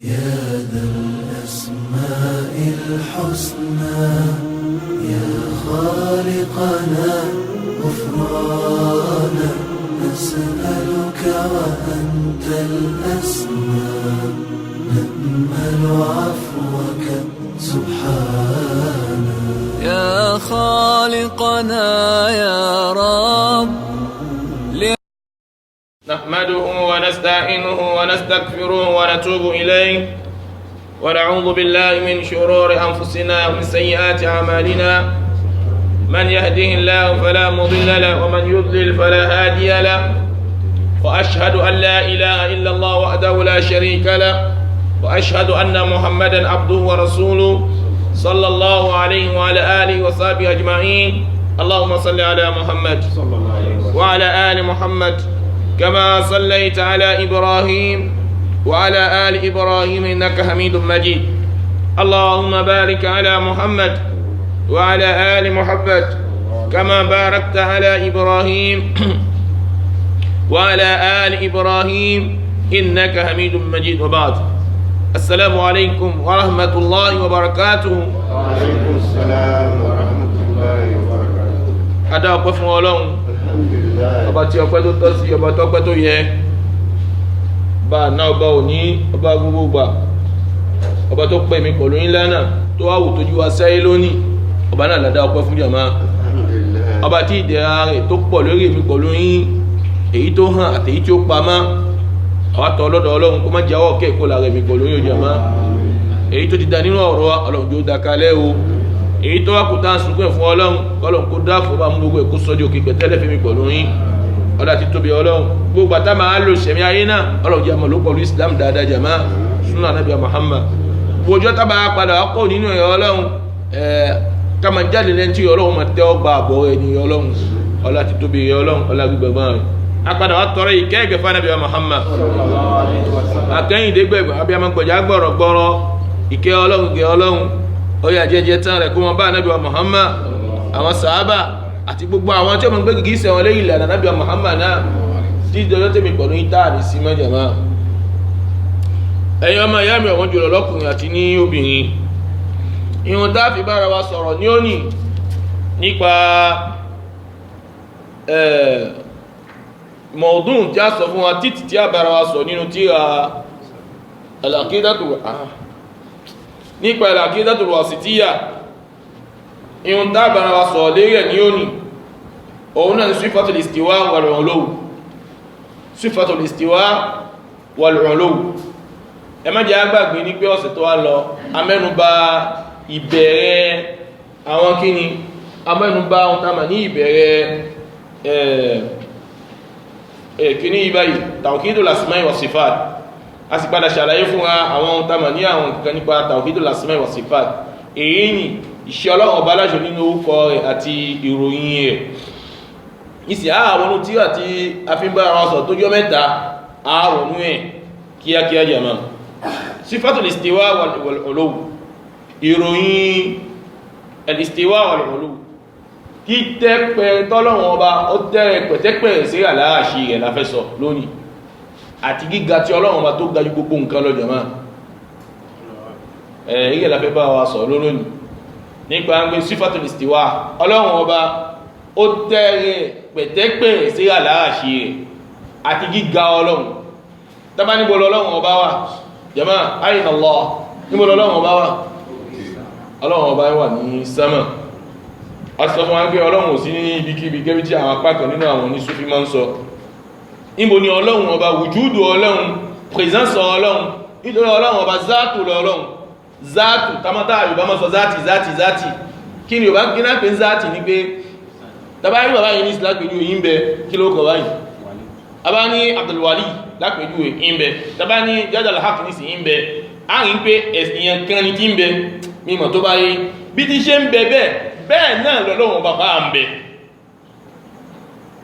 يا ذا الأسماء الحسنى يا خالقنا غفرانا نسألك وأنت الأسمى نأمل عفوك سبحانا يا خالقنا يا رب نحمده ونستعينه ونستغفره ونتوب إليه ونعوذ بالله من شرور أنفسنا ومن سيئات أعمالنا من يهده الله فلا مضل له ومن يضلل فلا هادي له وأشهد أن لا إله إلا الله وحده لا شريك له وأشهد أن محمدا عبده ورسوله صلى الله عليه وعلى آله وصحبه أجمعين. اللهم صل على محمد وعلى آل محمد كما صليت على إبراهيم وعلى آل إبراهيم إنك حميد مجيد. اللهم بارك على محمد وعلى آل محمد كما باركت على إبراهيم وعلى آل إبراهيم إنك حميد مجيد. وبعد، السلام عليكم ورحمة الله وبركاته. وعليكم السلام ورحمة الله وبركاته. Adá ọpẹ́ fún Ọlọ́run, ọba tí ọpẹ́ tó tọ́ sí, ọba tọ́pẹ́ tó yẹ, bá náà ọba òní, ọba gbogbo gbà, ọba tó pè mí pẹ̀lú yín lánàá tó wá wù tójú wa sẹ́yé lónìí, ọba náà ládá ọpẹ́ fún jàmá. Ọba tí ìdẹ̀ra rẹ̀ tó pọ̀ lórí mi pẹ̀lú yín, èyí tó hàn àti èyí tí ó pamọ́, àwátọ̀ ọlọ́dọ̀ Ọlọ́run kó má jáwọ́ kẹ́ẹ̀kọ́ lára mi pẹ̀lú yín jàmá. Èyí tó ti dá nínú ọ̀rọ̀ Ọlọ́run jó dákalẹ́ o, èyí tó wá kú tá ń sunkún fún Ọlọ́run kọ́lọ̀ kó dáàfọ́ bá mú gbogbo ẹ̀kú sọ́jọ́ òkè pẹ̀tẹ́lẹ̀ fẹ́mi pẹ̀lú yín. Ọlá ti tóbi Ọlọ́run gbogbo àtà máa lò sẹ̀mí ayé náà Ọlọ́run jẹ́ àmọ́ ló pọ̀lú Islam dáadáa jàmá súnà Ànábì Muhammad. Gbogbo tábà padà wá kó nínú ẹ̀yọ Ọlọ́run ká máa jáde lẹ́ni tí Ọlọ́run máa tẹ́ ọgbà àbọ̀ ẹni Ọlọ́run. Ọlá ti tóbi Ọlọ́run ọlá gbígbẹ̀gbọ́n rẹ̀. Apadà wá tọrọ ìkẹ́gẹ̀ fún Ànábì Muhammad. Akẹ́yìndé gbẹ̀gbẹ̀ abiyamọ gbọ̀jà gbọ̀rọ̀gbọ̀rọ̀ ìkẹ́ Ọlọ́run gẹ̀ Ọlọ́run oya jẹjẹ tán rẹ̀ kó wọn bá Ànábì Muhammad, àwọn sàábà àti gbogbo àwọn tí ó mọ̀ gbé gìgí sẹ̀wọ̀n lé ìlànà Ànábì Muhammad náà tí ìdọ́jọ́ tèmi pẹ̀lú ìtaàrí sí mẹ́jẹ̀má. ẹ̀yin ọmọ ìyá mi ọ̀wọ́n jùlọ lọ́kùnrin àti ní obìnrin, ìhun tá fi bára wa sọ̀rọ̀ ní òní nípa mọ̀ọ́dún tí a sọ fún wa títí tí a bára wa sọ nínú tírà nípa al-Aqidatul Wasitiyya. ìhun dábàrà wa sọ lérí ẹ̀ ní òní òun náà ni Sifatul Istiwa wal-Uluw. Sifatul Istiwa wal-Uluw. ẹ má jẹ́ àgbàgbé ní pé ọ̀sẹ̀ tó wá lọ amẹ́nubà ìbẹ̀rẹ̀ àwọn kíni amẹ́nubà ohun tá mà ní ìbẹ̀rẹ̀ kíní ìbáyìí Tawhidul Asma'i wa Sifat. A sì padà ṣàlàyé fún wa àwọn ohun tamà ní àwọn kankan nípa Tawhidul Asma'i wa Sifat. Èyí ni iṣẹ́ Ọlọ́run ọba aláṣọ nínú orúkọ rẹ̀ àti ìròyìn rẹ̀. Ìsì àwọn tí àti afínbá ara sọ tó jọ mẹ́ta àárọ̀nú ẹ̀ kíákíá jẹ̀mọ́. Sifatul Istiwa wal-Uluw. Ìròyìn al-Istiwa wal-Uluw. Kí tẹ́pẹ̀ tọ́lọ́run ọba ó tẹ́rẹ pẹ̀tẹ́pẹ̀ sí àlàáṣì rẹ̀ láfẹ́ sọ lónìí àti gíga tí Ọlọ́run ọba tó ga jù gbogbo nǹkan lọ jàmá. Ìyẹ́ la fẹ́ bá wa sọ lónìí nípa ń gbé Sifatul Istiwa. Ọlọ́run ọba ó tẹ́rẹ pẹ̀tẹ́pẹ̀ sí àlàáṣì rẹ̀ àti gíga Ọlọ́run. Tábá níbo lọ́lọ́run ọba wà jàmá, ayna Allah, níbo lọ́lọ́run ọba wà? Ọlọ́run ọba wà ní sánmà. A sọ fún wa pé Ọlọ́run ò sí ní ibikíbi gẹ́bí tí àwọn apá kan nínú àwọn onísúfí máa ń sọ. Níbo ni Ọlọ́run ọba wùjúdù Ọlọ́run, presence Ọlọ́run, nítorí Ọlọ́run ọba záàtù lọ́lọ́run. Záàtù tamátà Yorùbá máa sọ záàtì. Kí ni Yorùbá kí náà pé ń záàtì ní pé tàbá rí bàbá yìí ní ìsìlápẹ̀jú yìí ń bẹ, kí ló kọ̀ báyìí? Tàbá ní Abdulwali lápẹ̀jú yìí ń bẹ, tàbá ní Jadal Haq ní sí ń bẹ, a rí pé ẹ̀sìyàn kan ní tí ń bẹ mímọ̀ tó bá yé bí ti ṣe ń bẹ bẹ́ẹ̀ náà lọ́lọ́run ọba bá ń bẹ.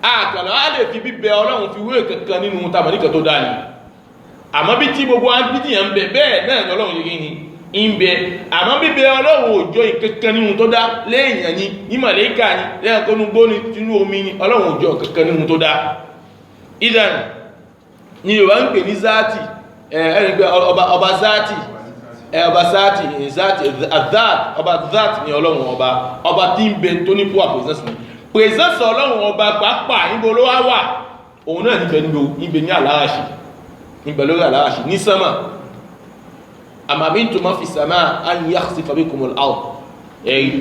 Àkànlá á lè fi bíbẹ Ọlọ́run fi wé kankan nínú tàbíkà tó dáa ni. Àmọ́ bí tí gbogbo agbídìyàn ń bẹ bẹ́ẹ̀ náà lọ́lọ́run yìí ni ń bẹ. Àmọ́ bíbẹ Ọlọ́run òjò kankan nínú tó dá léèyàn ni, ní màlẹ́kà ni, lẹ́yìn tó nú gbóni tínú omi ni, Ọlọ́run òjò kankan nínú tó dá. Ìdàn ni Yorùbá ń pè ní záàtì ẹ̀rí pé ọba záàtì ọba záàtì ọba záàtì ni ọlọ́run ọba tí ń bẹ tó ní fún àpòsẹ́sì ni pèsẹ́sì ọlọ́run ọba pàápàá níbo ló wà òun náà níbẹ̀ ní àláràṣì níbẹ̀ lórí àláràṣì ní sánmà àmàmí tó máa fi sàmà áyíyá sí fabikumul ard ẹ̀rí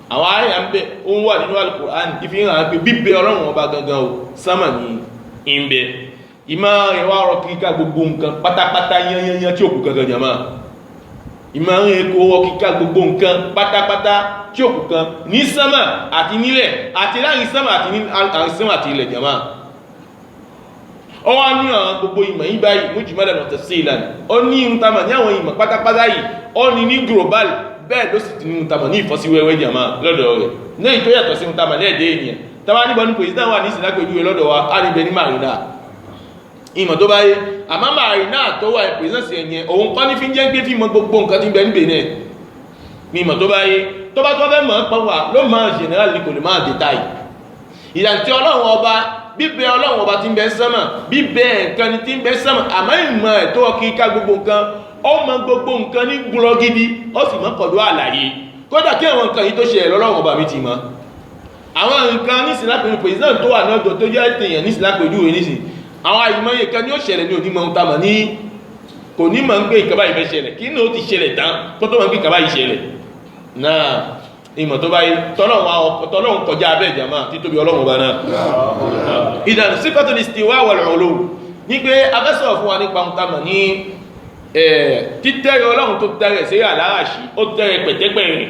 àwọn àyà ń bẹ ó ń wà nínú Al-Qur'an ìfi ń hàn pé bíbẹ ọlọ́run ọba gangan o sánmà ní ìbẹ ìmọ̀ ìwà ọ̀rọ̀ kíkà gbogbo nǹkan pátápátá yányányán tí òkú gangan jàmá ìmọ̀ ẹ̀kọ́ ọwọ́ kíkà gbogbo nǹkan pátápátá tí òkú kan ní sánmà àti nílẹ̀ àti láàrin sánmà àti ilẹ̀ jàmá ọwọ́ ní àwọn gbogbo ìmọ̀ yí báyìí mujmalan wa tafsilan ó ní ìhùntàmà ní àwọn ìmọ̀ pátápátá yìí ó ní ní global bẹ́ẹ̀ ló sì ti ní ìhùntàmà ní ìfọ́síwẹ́wẹ́ jàmá lọ́dọ̀ rẹ̀ ní ìtó yàtọ̀ sí ìhùntàmà lẹ́ẹ̀dẹ́ ènìyàn tàbá níbọn ní pèsè wà ní ìsìlápẹ̀lú lọ́dọ̀ wa á níbẹ̀ ní marina ìmọ̀ tó báyé àmá marina tó wà ìpèsè ẹ̀yẹn òun kọ́ ní fi ń jẹ́ pé fi mọ gbogbo nǹkan tí ń bẹ níbẹ̀ náà ní ìmọ̀ tó báyé tó bá tó fẹ́ mọ̀ pọ̀ wà ló máa general ní kò lè máa détail ìyàntí ọlọ́run ọba bíbẹ ọlọ́run ọba tí ń bẹ sánmà bíbẹ nǹkan ni tí ń bẹ sánmà àmọ́ ìmọ̀ ẹ̀ tó kí ká gbogbo nǹkan ó mọ gbogbo nǹkan ní gbúrọ gidi ó sì mọ́ pọ̀lú àlàyé kódà kí àwọn nǹkan yìí tó ṣe ẹ̀lọ́lọ́run ọba mi ti mọ̀ àwọn nǹkan nísìlápẹ̀lú president tó wà náà tó jẹ́ èèyàn nísìlápẹ̀lú rẹ̀ nísìn àwọn àìmọye kan ní ó ṣẹlẹ̀ ní onímọ̀ ohun tamọ̀ ní kò ní mọ̀ ń gbé ìkàbá ìfẹ́ ṣẹlẹ̀ kí ní ó ti ṣẹlẹ̀ tán kó tó mọ̀ ń gbé ìkàbá ìṣẹlẹ̀ náà ìmọ̀ tó báyìí tọ́lọ́run kọjá abẹ́ ìjàmá títóbi ọlọ́run ọba náà ìdàn sífàtul istiwa wal ulu ní pé afẹ́sọ̀ fún wa nípa ohun tamọ̀ ní títẹ́rẹ ọlọ́run tó tẹ́rẹ sí àláràṣí ó tẹ́rẹ pẹ̀tẹ́pẹ̀rẹ̀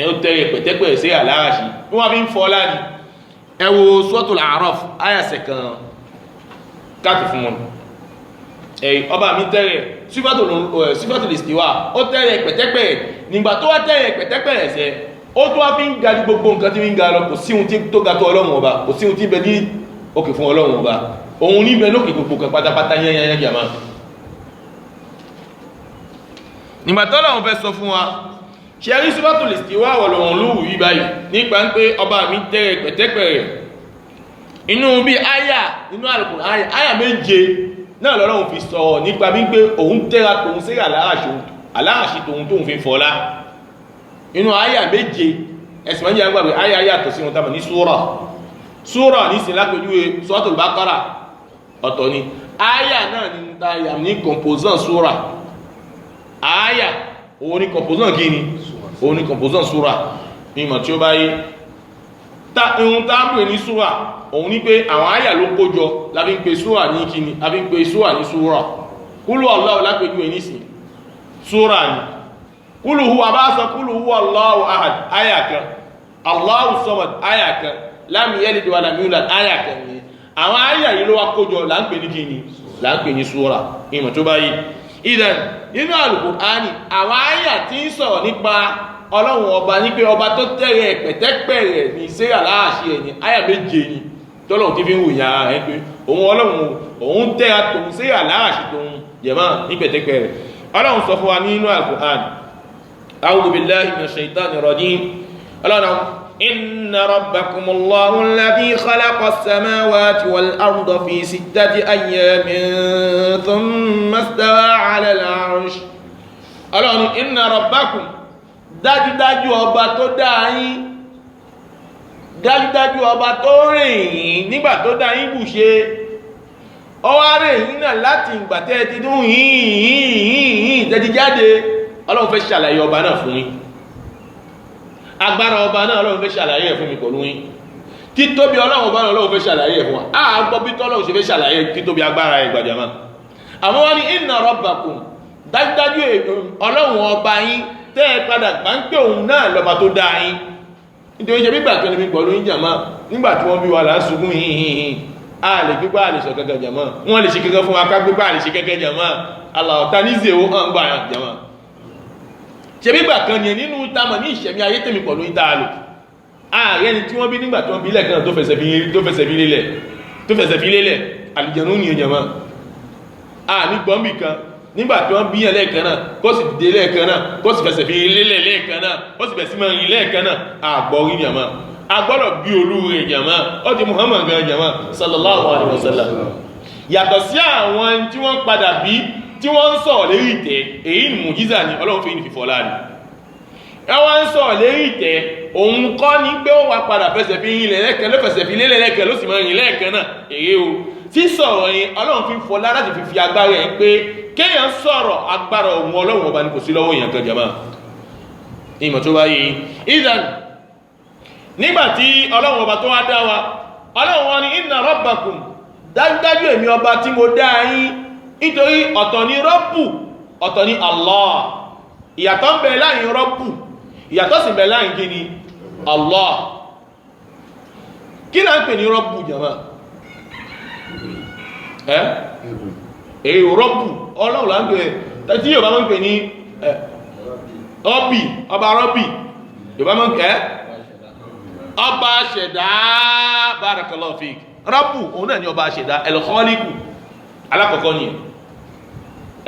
ó tẹ́rẹ pẹ̀tẹ́pẹ̀rẹ̀ sí àláràṣí wọ́n fi ń fọ́ láni ẹ wo Suratul A'raf ayàsẹ̀ kan káàkiri fún wọn ọba mi tẹ́rẹ sífàtul istiwa ó tẹ́rẹ pẹ̀tẹ́pẹ̀rẹ̀ nígbà tó wá tẹ́rẹ pẹ̀tẹ́pẹ̀rẹ̀ sẹ́ ó tó wá fi ń ga gbogbo nǹkan tí ń ga lọ kò sí ohun tí tó ga tó ọlọ́run ọba kò sí ohun tí bẹ ní òkè fún ọlọ́run ọba òun ní bẹ lókè gbogbo kan pátápátá yányányá jàmá nígbà tó lọ́wọ́ fẹ́ sọ fún wa ṣe rí sífàtul istiwa wọ̀ lọ́wọ́n lóòrù yí báyìí nípa ń pé ọba mi tẹ́rẹ pẹ̀tẹ́pẹ̀rẹ̀ inú bí áyà nínú Al-Qur'an áyà méje náà lọ́lọ́run fi sọ nípa bí pé òun tẹ́ra tòun sí àláràṣí tòun tóun fi fọ́lá inú áyà méje ẹ̀sìn méjì agbàgbé áyà yàtọ̀ sí wọn tàbí ní súrà ní sí lápẹjúwe Suratul Baqara ọ̀tọ̀ ni áyà náà ni tàyà ní composant súrà áyà òun ni composant gini òun ni composant súrà ní ìmọ̀ tí ó bá yé ihun tábìlì ní súrà òun ní pé àwọn àyà ló kójọ lábí ń pe súrà ní kíni àbí ń pe súrà ní súrà kúlù Allahu lápẹjú ẹ̀ nísìn súrà ní kúlù huwa bá sọ kúlù huwa Allahu ahad àyà kan Allahu samad àyà kan lam yalid wa lam yulad àyà kan ní àwọn àyà yìí ló wá kójọ là ń pè ní kíni là ń pè ní súrà ìmọ̀ tó bá yé ìdàn nínú Al-Qur'ani àwọn àyà tí ń sọ̀rọ̀ nípa ọlọ́run ọba ní pé ọba tó tẹ́rẹ pẹ̀tẹ́pẹ̀rẹ̀ ní sí àláràṣí ẹ̀yìn àyà méje ni tọ́lọ̀un tí fi ń wùyà ẹ̀ pé òun ọlọ́run òun tẹ́ra tòun sí àláràṣí tòun jẹ̀mọ́ ní pẹ̀tẹ́pẹ̀rẹ̀ ọlọ́run sọ fún wa nínú Al-Qur'an a'udhu billahi minash shaitanir rajim ọlọ́run inna rabbakumullahu alladhi khalaqa as-samawati wal arda fi sittati ayyamin thumma istawa 'ala al-'arsh ọlọ́run inna rabbakum dájúdájú ọba tó dá yín dájúdájú ọba tó rìn yín nígbà tó dá yín bù ṣe ọwá rìn yín náà láti ìgbà tẹ́ ti dún yín tẹ́ti jáde ọlọ́run fẹ́ ṣàlàyé ọba náà fún yín agbára ọba náà ọlọ́run fẹ́ ṣàlàyé ẹ̀ fún mi pẹ̀lú yín títóbi ọlọ́run ọba náà ọlọ́run fẹ́ ṣàlàyé ẹ̀ fún wa a gbọ́ bí tọ́lọ́run ṣe fẹ́ ṣàlàyé títóbi agbára ẹ̀ gbàjàmá àmọ́ wọ́n ní inna rabbakum dájúdájú ọlọ́run ọba yín tẹ́ ẹ padà gbá ń pè òun náà lọ́ba tó dáa yín nítorí ṣe bígbà kan ní pẹ̀lú yín jàmá nígbà tí wọ́n bí wà láńsùgún yìnyìn a lè gbígbà lè sọ kẹ́kẹ́ jàmá wọ́n lè ṣe kẹ́kẹ́ fún aká gbígbà lè ṣe kẹ́kẹ́ jàmá aláwọ̀ta ní ìzèwó hàn gbà jàmá ṣe bígbà kan ní nínú tamọ̀ ní ìṣẹ̀mí ayé tèmi pẹ̀lú yín tààlù ààrẹ ni tí wọ́n bí nígbà tí wọ́n bí lẹ́ẹ̀kan tó fẹsẹ̀ fi lélẹ̀ àlìjẹ̀nú ní jàmá a ní gbọ́nbì kan nígbàtí wọ́n bíyàn lẹ́ẹ̀kan náà kó sì dìde lẹ́ẹ̀kan náà kó sì fẹsẹ̀ fi lélẹ̀ lẹ́ẹ̀kan náà ó sì fẹsẹ̀ máa rìn lẹ́ẹ̀kan náà àgbọ̀rí jàmá agbọ́dọ̀ bí olúre jàmá ó ti Muhammad gan jàmá sallallahu alaihi wasallam yàtọ̀ sí àwọn tí wọ́n padà bí tí wọ́n ń sọ̀rọ̀ lérí ìtẹ́ èyí ni mùjíza ni ọlọ́run fi ní fífọ́ láàrin ẹwà ń sọ̀rọ̀ lérí ìtẹ́ òun kọ́ ní pé ó wà padà fẹsẹ̀ fi yìn lẹ́ẹ̀kan ló fẹsẹ̀ fi lélẹ̀ lẹ́ẹ̀kan ló sì máa yìn lẹ́ẹ̀kan náà èyí o tí sọ̀rọ̀ yẹn ọlọ́run fi fọ́ láti fi agbára ẹ̀ pé kéèyàn sọ̀rọ̀ agbára òun ọlọ́run ọba ni kò sí lọ́wọ́ èèyàn kan jàmá ìmọ̀ tó bá yìí ìdán nígbàtí ọlọ́run ọba tó wá dá wa ọlọ́run wọn ni inna rabbakum dájúdájú èmi ọba tí mo dá yín nítorí ọ̀tọ̀ ni rọ́bù ọ̀tọ̀ ni Allah ìyàtọ̀ ń bẹ láàrin rọ́bù ìyàtọ̀ sì ń bẹ láàrin kí ni Allah kí náà ń pè ní rọ́bù jàmá èyí rọ́bù ọlọ́run là ń pè tẹ́tí yóò bá mọ́ ń pè ní rọ́bì ọba rọ́bì yóò bá mọ́ ń pè ọba ṣẹ̀dá barakallahu fik rọ́bù òun náà ni ọba ṣẹ̀dá al-khaliqu alákọ̀ọ́kọ́ ni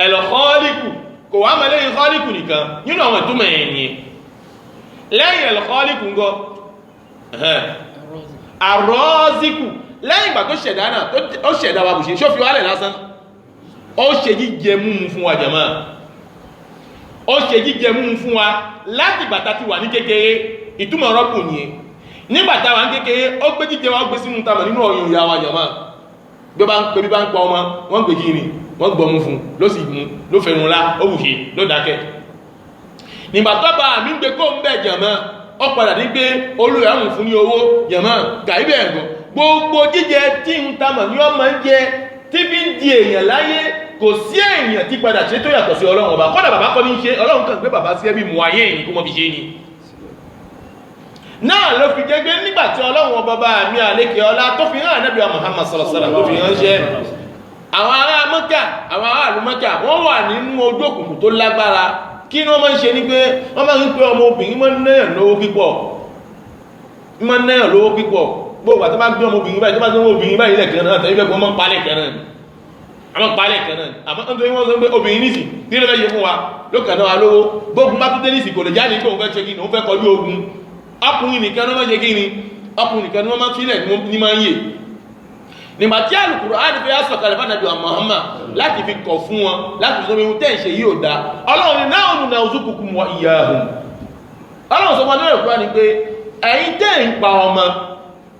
al-khaliqu kò wá mọ́ lẹ́yìn khaliqu nìkan nínú àwọn ìtumọ̀ ẹ̀yìn lẹ́yìn al-khaliqu ń gọ́ ar-raziqu lẹ́yìn ìgbà tó ṣẹ̀dá náà ó ṣẹ̀dá wa bùṣe ṣó fi wálẹ̀ lásán ó ṣe jíjẹ múmu fún wa jàmá ó ṣe jíjẹ múmu fún wa láti ìgbà tá ti wà ní kékeré ìtumọ̀ rọ́bù nìyẹn nígbà tá wà ní kékeré ó gbé jíjẹ wa gbé sínú tamọ̀ nínú ọyàn ìyá wa jàmá bí bá ń pa ọmọ wọ́n gbé kí ni wọ́n gbọ́ mú fún ló sì mú ló fẹ̀rùn lá ó bùṣe ló dákẹ́ nígbà tó bá mi ń gbé kó ń bẹ̀ jàmá ó padà ní pé olóyè àwọn fún ní owó jàmá kàíbẹ̀ ẹ̀gbọ́n gbogbo jíjẹ tí ń tamọ̀ ní ọmọ ń jẹ tí bí ń di èèyàn láyé kò sí èèyàn tí padà ṣe tó yàtọ̀ sí ọlọ́run ọba kọ́dà bàbá kọ́ ní ṣe ọlọ́run kàn pé bàbá sí ẹbí mú ayé èyí kó mọ́ fi ṣe ni náà ló fi jẹ́ pé nígbàtí ọlọ́run ọba bá mi àlékè ọlá tó fi hàn Ànábì Muhammad sallallahu alaihi wasallam tó fi ránṣẹ́ àwọn ará Mẹ́kà àwọn ará ìlú Mẹ́kà wọ́n wà nínú ojú òkùnkùn tó lágbára kí ni wọ́n máa ń ṣe ní pé wọ́n máa ń pé ọmọ obìnrin máa ń náyàn lówó pípọ̀ gbogbo àti bá gbé ọmọ obìnrin báyìí tó bá gbé ọmọ obìnrin báyìí lẹ́kẹ̀ẹ́ náà tẹ́lẹ̀ gbogbo ọmọ pálẹ̀ kẹ́rẹ́ àmọ́ pálẹ̀ kẹ́rẹ́ àmọ́ tó wọ́n sọ pé obìnrin nìsì tí ló fẹ́ ṣe fún wa ló kẹ̀nà wa lówó gbogbo bá tó dé nìsì kò lè jáde pé òun fẹ́ ṣe kí ni òun fẹ́ kọjú ogun ọkùnrin nìkan ló máa ṣe kí ni ọkùnrin nìkan ló máa fílẹ̀ ní máa ń yè nígbà tí Al-Qur'an fẹ́ sọ̀kalẹ̀ fún Ànábì Muhammad láti fi kọ̀ fún wọn láti sọ pé ohun tẹ́ ń ṣe yìí ò dáa ọlọ́run ni nahnu narzuqukum wa iyyahum ọlọ́run sọ fún ọdún ẹ̀kọ́ ni pé ẹ̀yin tẹ́ ń pa ọmọ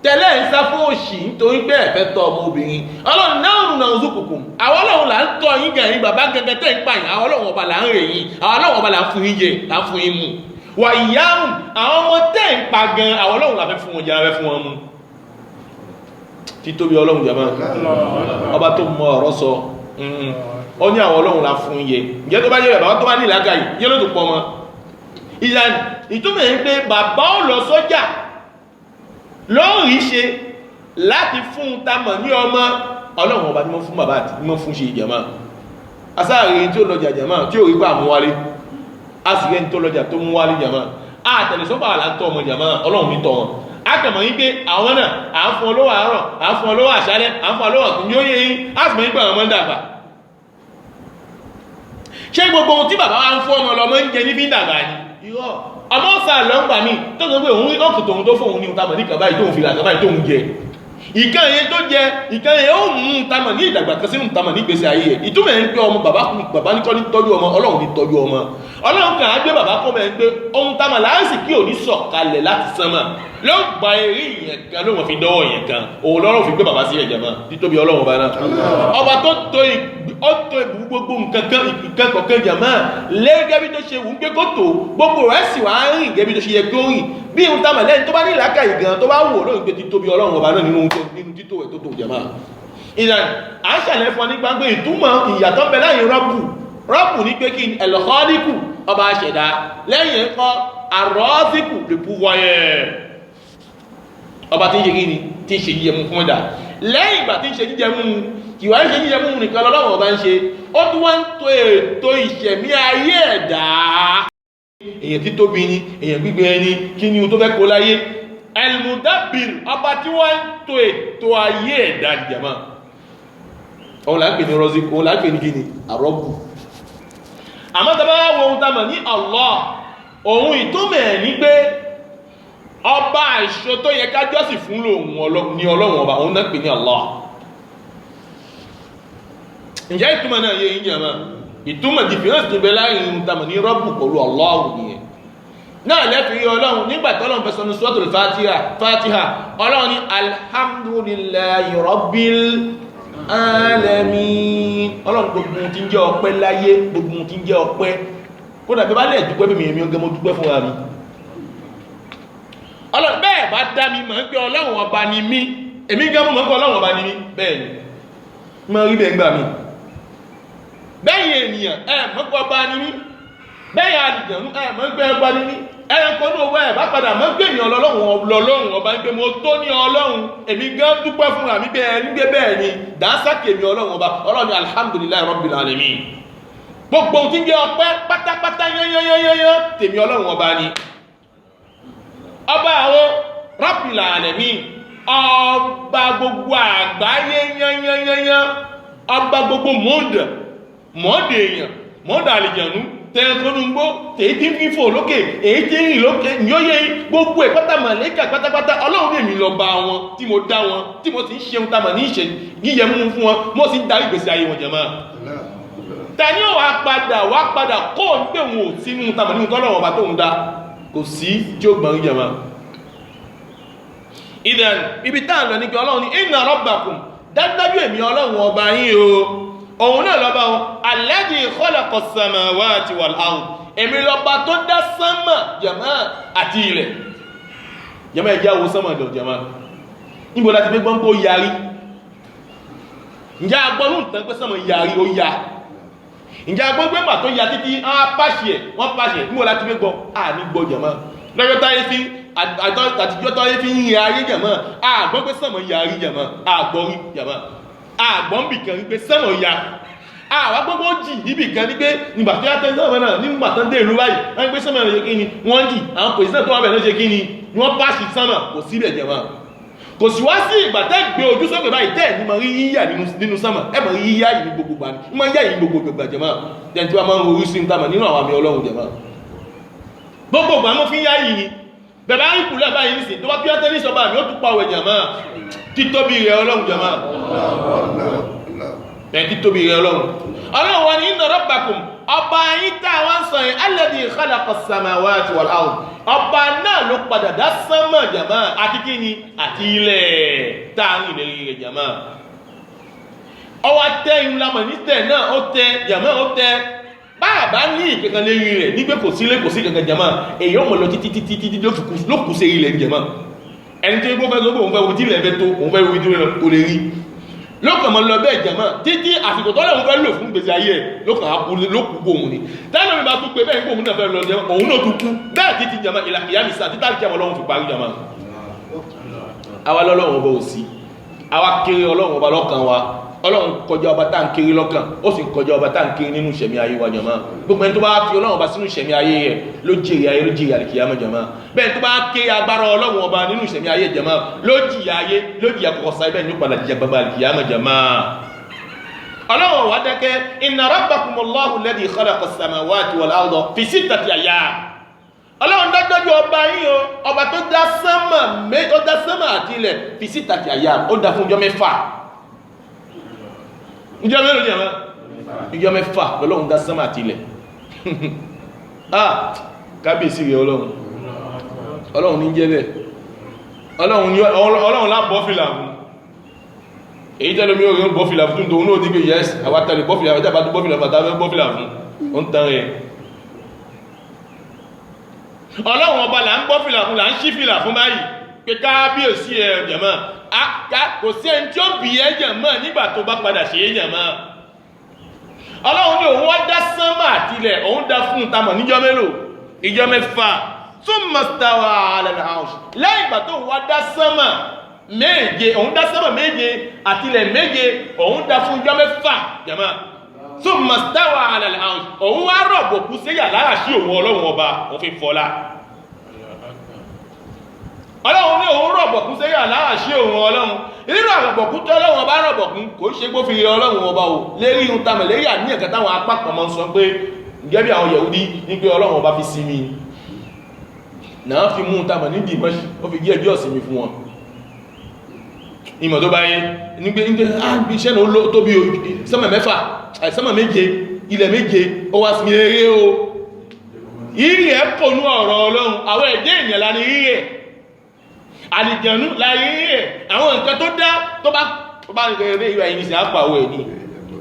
tẹ́lẹ̀ ń sá fún òṣì nítorí pé ẹ̀fẹ́ tọ́ ọmọ obìnrin ọlọ́run nahnu narzuqukum àwọn ọlọ́run là ń tọ́ yín gẹ̀yìn bàbá gẹ́gẹ́ tẹ́ ń pààyàn àwọn ọlọ́run ọba là ń rè yín àwọn ọlọ́run ọba là ń fún yín jẹ là ń fún yín mu wà iyyahum àwọn ọmọ tẹ́ ń pa gan àwọn ọlọ́run là fẹ́ fún wọn jẹ là fẹ́ fún wọn mu títóbi ọlọ́run jàmá ọba tó mọ ọ̀rọ̀ sọ ó ní àwọn ọlọ́run la fún yẹ ǹjẹ́ tó bá yẹ bàbá tó bá ní ìlàkà yìí yẹ́ ló tó pọ̀ mọ́ ìlànà ìtumọ̀ yìí pé bàbá ó lọ sọ́jà lóòrí ṣe láti fún tamọ̀ ní ọmọ ọlọ́run ọba tí wọ́n fún bàbá àti wọ́n fún ṣe ìjàmá asáàrí tí ó lọjà jàmá tí ó rí pa mú wálé a sì rẹ́ni tó lọjà tó mú wálé jàmá àtẹ̀lẹ̀sọ́pàá àlàntọ́ ọmọ jàmá ọlọ́run ní tọ́ wọn akẹ̀mọ̀ yí pé àwọn náà à ń fún olówó àárọ̀ à ń fún olówó àṣálẹ́ à ń fún olówó ọ̀tún yóò yé yín á sì mọ̀ nípa àwọn ọmọ ń dàgbà ṣé gbogbo ohun tí bàbá wa ń fún ọmọ ọlọmọ ń jẹ ní bí ń dàgbà ni irọ́ ọmọ ọ̀sà lọ́ngbà mi tó sọ pé òun ọkùn tòun tó fóun ní ìtamọ̀ ní kàbáyì tóun fi làkàbáyì tóun jẹ ìkànnì tó jẹ ìkànnì ó mú ìtamọ̀ ní ìdàgbà kan sínú ìtamọ̀ ní ìgbésí ayé ẹ̀ ìtumọ̀ ń pé ọmọ bàbá ní kọ́ ní tọ́jú ọmọ ọlọ́run ní tọ́jú ọmọ ọlọ́run kàn á gbé bàbá kọ́ mẹ́ pé ohun tamọ̀ láàrín kí òní sọ̀kalẹ̀ láti sánmà ló gba eré ìyẹn kan ló wọ́n fi dọ́wọ́ ìyẹn kan òun lọ́rùn fi gbé bàbá sí ẹ̀jẹ̀ máa títóbi ọlọ́run bá náà ọba tó tó ìbú gbogbo nǹkan kọ̀ọ̀kan jà máa lé gẹ́bí tó ṣe wù ń gbé kó tó gbogbo rẹ̀ sì wá rìn gẹ́bí tó ṣe yẹ kó rìn bí ohun tamọ̀ lẹ́yìn tó bá ní ìlàkà ìgan tó bá wò lóyún pé títóbi ọlọ́run ọba náà nínú títò ẹ̀ tó tó jà máa ìlànà à ń ṣàlẹ̀ fún ọ nípa pé ìtumọ̀ ìyàtọ̀ bẹ láyìn rọ́bù ní pé kí al-Khaliqu ọba aṣẹ̀dá lẹ́yìn ẹ̀kọ́ ar-Raziqu le pouvoir ọba tí ń ṣe kí ni tí ń ṣe jíjẹ mú fún ẹ̀dá lẹ́yìn ìgbà tí ń ṣe jíjẹ mú ìwà ń ṣe jíjẹ mú nìkan lọ́wọ́ ọba ń ṣe ó tún wá ń to ètò ìṣẹ̀mí ayé ẹ̀dá èyàn tí tóbi ni èyàn gbígbé ẹni kí ni o tó fẹ́ kó láyé al-Mudabbir ọba tí wọ́n ń to ètò ayé ẹ̀dá ìjàmá òun là ń pè ní Raziq òun là ń pè ní kí ni ar-Rabb àmọ́ tàbá wo ohun tàbí ní Allah òun ìtumẹ̀ ní pé ọba àìṣò tó yẹ ká jọ́sìn fún lòun ní ọlọ́run ọba òun náà pè ní Allah ǹjẹ́ ìtumọ̀ náà yẹ ìyẹn mọ́ ìtumọ̀ difference ti bẹ láàrin tamọ̀ ní rọ́bù pẹ̀lú Allahu nìyẹn náà lẹ́fì rí ọlọ́run nígbàtí ọlọ́run fẹ́ sọ́nù suratul Fatiha ọlọ́run ní alhamdulillahi rabbil alamin ọlọ́run gbogbo tí ń jẹ́ ọpẹ́ láyé gbogbo tí ń jẹ́ ọpẹ́ kó dàbí bá lẹ̀ dúpẹ́ bí mi ọgẹ́ mo dúpẹ́ fún wa mi ọlọ́run bẹ́ẹ̀ bá dá mi mọ̀ ń pé ọlọ́run ọba ni mí èmi gẹ́ mọ̀ ń pé ọlọ́run ọba ni mí bẹ́ẹ̀ ni mọ̀ rí bẹ́ẹ̀ gbà mí bẹ́yìn ènìyàn mọ̀ pé ọba ni mí bẹ́yìn àdìjẹ̀nú mọ̀ ń pé ọba ni mí ẹranko ní owó ẹ̀ bá padà mọ́ gbé èèyàn lọ́lọ́run ọba ń gbé mo tó ní ọlọ́run èmi gán dúpẹ́ fún àmì bẹ́ẹ̀ nígbé bẹ́ẹ̀ ni dáńsákì èmi ọlọ́run ọba ọlọ́run ni alhamdulillahi rabbil alamin gbogbo tí ń jẹ́ ọpẹ́ pátápátá yányányányányán tèmi ọlọ́run ọba ni ọba àwọn rabbil alamin ọba gbogbo àgbáyé yányányányán ọba gbogbo mọ́ọ̀dẹ̀ èèyàn mọ́ọ̀dẹ̀ àlìjẹ̀nú tẹ́ẹ̀kọ́nùgbó tèyí tí ń fi fò lókè èyí tí ń rìn lókè yóyé gbogbo ẹ̀ pátá màlẹ́kà pátápátá ọlọ́run èmi lọ bá wọn tí mo dá wọn tí mo sì ń ṣeun tamà ní ìṣẹ́ yíyẹ mú fún wọn mo sì ń darí ìgbésí ayé wọn jẹ̀mọ́ ta ni ó wá padà kó ń pè wọn ò sínú tamà nínú tọ́lọ́run ọba tó ń dá kò sí tí ó gbọ̀n jẹ̀mọ́ ìdàn ibi tá à ń lọ ní pé ọlọ́run ní inna rabbakum dájúdájú èmi ọlọ́run ọba yín o òun náà lọ́ba wọn alladhi khalaqa as-samawati wal-ard èmi lọ́ba tó dá sánmà jàmá àti ilẹ̀ jàmá ẹjẹ́ àwọn sánmà lọ jàmá níbo láti gbé gbọ́n kó yarí ǹjẹ́ agbọ́nù tán pé sánmà yarí ó ya ǹjẹ́ agbọ́n pé mà tó ya títí wọ́n pàṣẹ níbo láti gbé gbọ́n à ní gbọ́ jàmá lọ́jọ́ táyé fi àtijọ́ táyé fi ń yin ayé jàmá àgbọ́n pé sánmà yarí jàmá àgbọ́rí jàmá àgbọ́nbì kan ní pé sẹ́nà ya àwọn agbọ́gbọ́ jì níbì kan ní pé nígbà tí a tẹ́ sẹ́nà náà nígbà tán dé ìlú báyìí wọ́n gbé sẹ́nà rẹ̀ kí ni wọ́n jì àwọn pèsè tó wà bẹ̀rẹ̀ ṣe kí ni wọ́n pàṣì sẹ́nà kò síbẹ̀ jẹ̀mọ́ kò sí wá sí ìgbà tẹ́ gbé ojú sókè báyìí tẹ́ ní ma rí yíyà nínú sẹ́nà ẹ ma rí yíyà yìí ní gbogbo gbà ní ma yá yìí gbogbo gbà jẹ̀mọ́ tẹ́ tí wọ́n máa ń rorí sí ìtàmà nínú àwọn àmì ọlọ́run jẹ̀mọ́ gbogbo gbà mọ́ fi yá yìí ni bẹ̀rẹ̀ á ń kù lẹ́bàá yìí nísìn tó bá píọ́tẹ́ ní sọ́bà mi ó tún pàwẹ̀ jẹ̀mọ́ títóbi rẹ̀ ọlọ́run jẹ̀mọ́ títóbi rẹ̀ ọlọ́run ọlọ́run wọn ni inna rabbakum ọba yín tá àwọn sọ yìí alladhi khalaqa as-samawati wal-ard ọba náà ló padà dá sánmà jẹ̀mọ́ àti kí ni àti ilẹ̀ táàrin ìlérí rẹ̀ jẹ̀mọ́ ọwọ́ tẹ́ ìlàmọ̀ ní tẹ̀ náà ó tẹ jẹ̀mọ́ ó tẹ báàbá ní ìkẹ̀kẹ́ lérí rẹ̀ nígbé kò sí kẹ̀kẹ́ jẹ̀mọ́ èyí ó mọ̀ lọ títí ló kù sí ilẹ̀ jẹ̀mọ́ ẹni tí ó fẹ́ sọ́gbọ̀ òun fẹ́ wo tí ilẹ̀ fẹ́ tó òun fẹ́ wo tí ó lè rí lókàn mọ́ lọ bẹ́ẹ̀ jẹ̀mọ́ títí àsìkò tọ́lẹ̀ òun fẹ́ lò fún gbèsè ayé ẹ̀ lókàn lókù gbòhun ni tẹ́lẹ̀ mi bá tún pé bẹ́ẹ̀ gbòhun náà fẹ́ lọ jẹun òun náà tún kú bẹ́ẹ̀ títí jẹ̀mọ́ ìlàkìyà mi sá títà jẹ̀mọ́ ọlọ́run fi parí jẹ̀mọ́ àwa lọ́lọ́run ọba ò sí àwa kéré ọlọ́run ọba lọ́kàn wa ọlọ́run kọjá ọba tá ń kiri lọ́kàn ó sì kọjá ọba tá ń kiri nínú ìṣẹ̀mí ayé wa jàmá gbogbo ẹni tó bá fi ọlọ́run ọba sínú ìṣẹ̀mí ayé rẹ̀ ló jèrè ayé ló jèrè àlìkìyàmọ̀ jàmá bẹ́ẹ̀ tó bá ké agbára ọlọ́run ọba nínú ìṣẹ̀mí ayé jàmá ló jìyà ayé ló jìyà kọ̀kọ̀ sáyé bẹ́ẹ̀ ní padà jìyà gbagba àlìkìyàmọ̀ jàmá. ọlọ́run wa dákẹ́ inna rabbakumullahu alladhi khalaqa as-samawati wal-arda fi sittati ayyam ọlọ́run dájọ́jú ọba yín o ọba tó dá sánmà àti ilẹ̀ fi sittati ayyam ó dá fún ọjọ́ mẹ́fà ìjọ mẹ́rin jẹ́ ìjọ mẹ́fà lọ́lọ́run dá sánmà àti ilẹ̀ kábíyèsí rẹ̀ ọlọ́run ní jẹ́ bẹ́ẹ̀ ọlọ́run lá bọ́fìlà fún èyí tẹ́lẹ̀ mi ò rí bọ́fìlà fún tó náà dígbé yẹ́s àwátàlẹ̀ bọ́fìlà fún jábàtú bọ́fìlà fún àtàfẹ́ bọ́fìlà fún ó ń tán rẹ̀ ọlọ́run ọba là ń bọ́fìlà fún là ń ṣífìlà fún báyìí pé kábíyèsí ẹ̀ jẹ̀mọ́ kò sí ẹni tí ó bì ẹ́ jẹ̀mọ́ nígbà tó bá padà ṣe é jẹ̀mọ́ ọlọ́run ní òun wá dá sánmà àti ilẹ̀ òun dá fún tamọ̀ níjọ́ mélòó ìjọ mẹ́fà thumma stawa ala al-arsh lẹ́yìn ìgbà tó wá dá sánmà méje òun dá sánmà méje àti ilẹ̀ méje òun dá fún ìjọ mẹ́fà jẹ̀mọ́ thumma stawa ala al-arsh òun wá rọ̀bọ̀ kú séyà lára sí òun ọlọ́run ọba òun fi fọlá ọlọ́run ní òun rọ̀bọ̀kún sẹ́yà aláàṣí òun ọlọ́run nínú àrọ̀bọ̀kún tó ọlọ́run ọba rọ̀bọ̀kún kò ń ṣe gbófinrin ọlọ́run ọba o lérí ihun tamẹ̀ lérí àníyàn kan táwọn apá kan mọ́ sọ pé gẹ́bí àwọn Yẹhudi ní pé ọlọ́run ọba fi sinmi náà fi mú tamẹ̀ ní dìmọ́ṣì ó fi gé ẹjọ́ ìsinmi fún wọn ìmọ̀ tó bá yẹ nígbé iṣẹ́ náà tó bí sánmà mẹ́fà sánmà méje ilẹ̀ méje ó wá sí eré o ìrì ẹ̀ pọ̀ ní ọ̀rọ̀ ọlọ́run àwọn ẹ̀dẹ́ ènìyàn la ní ìrì ẹ̀ àlìjẹ̀nú la ní ìrì ẹ̀ àwọn nǹkan tó dá tó bá rẹ̀ ìwà ìníṣẹ́ àpàwọ̀ ẹ̀ ni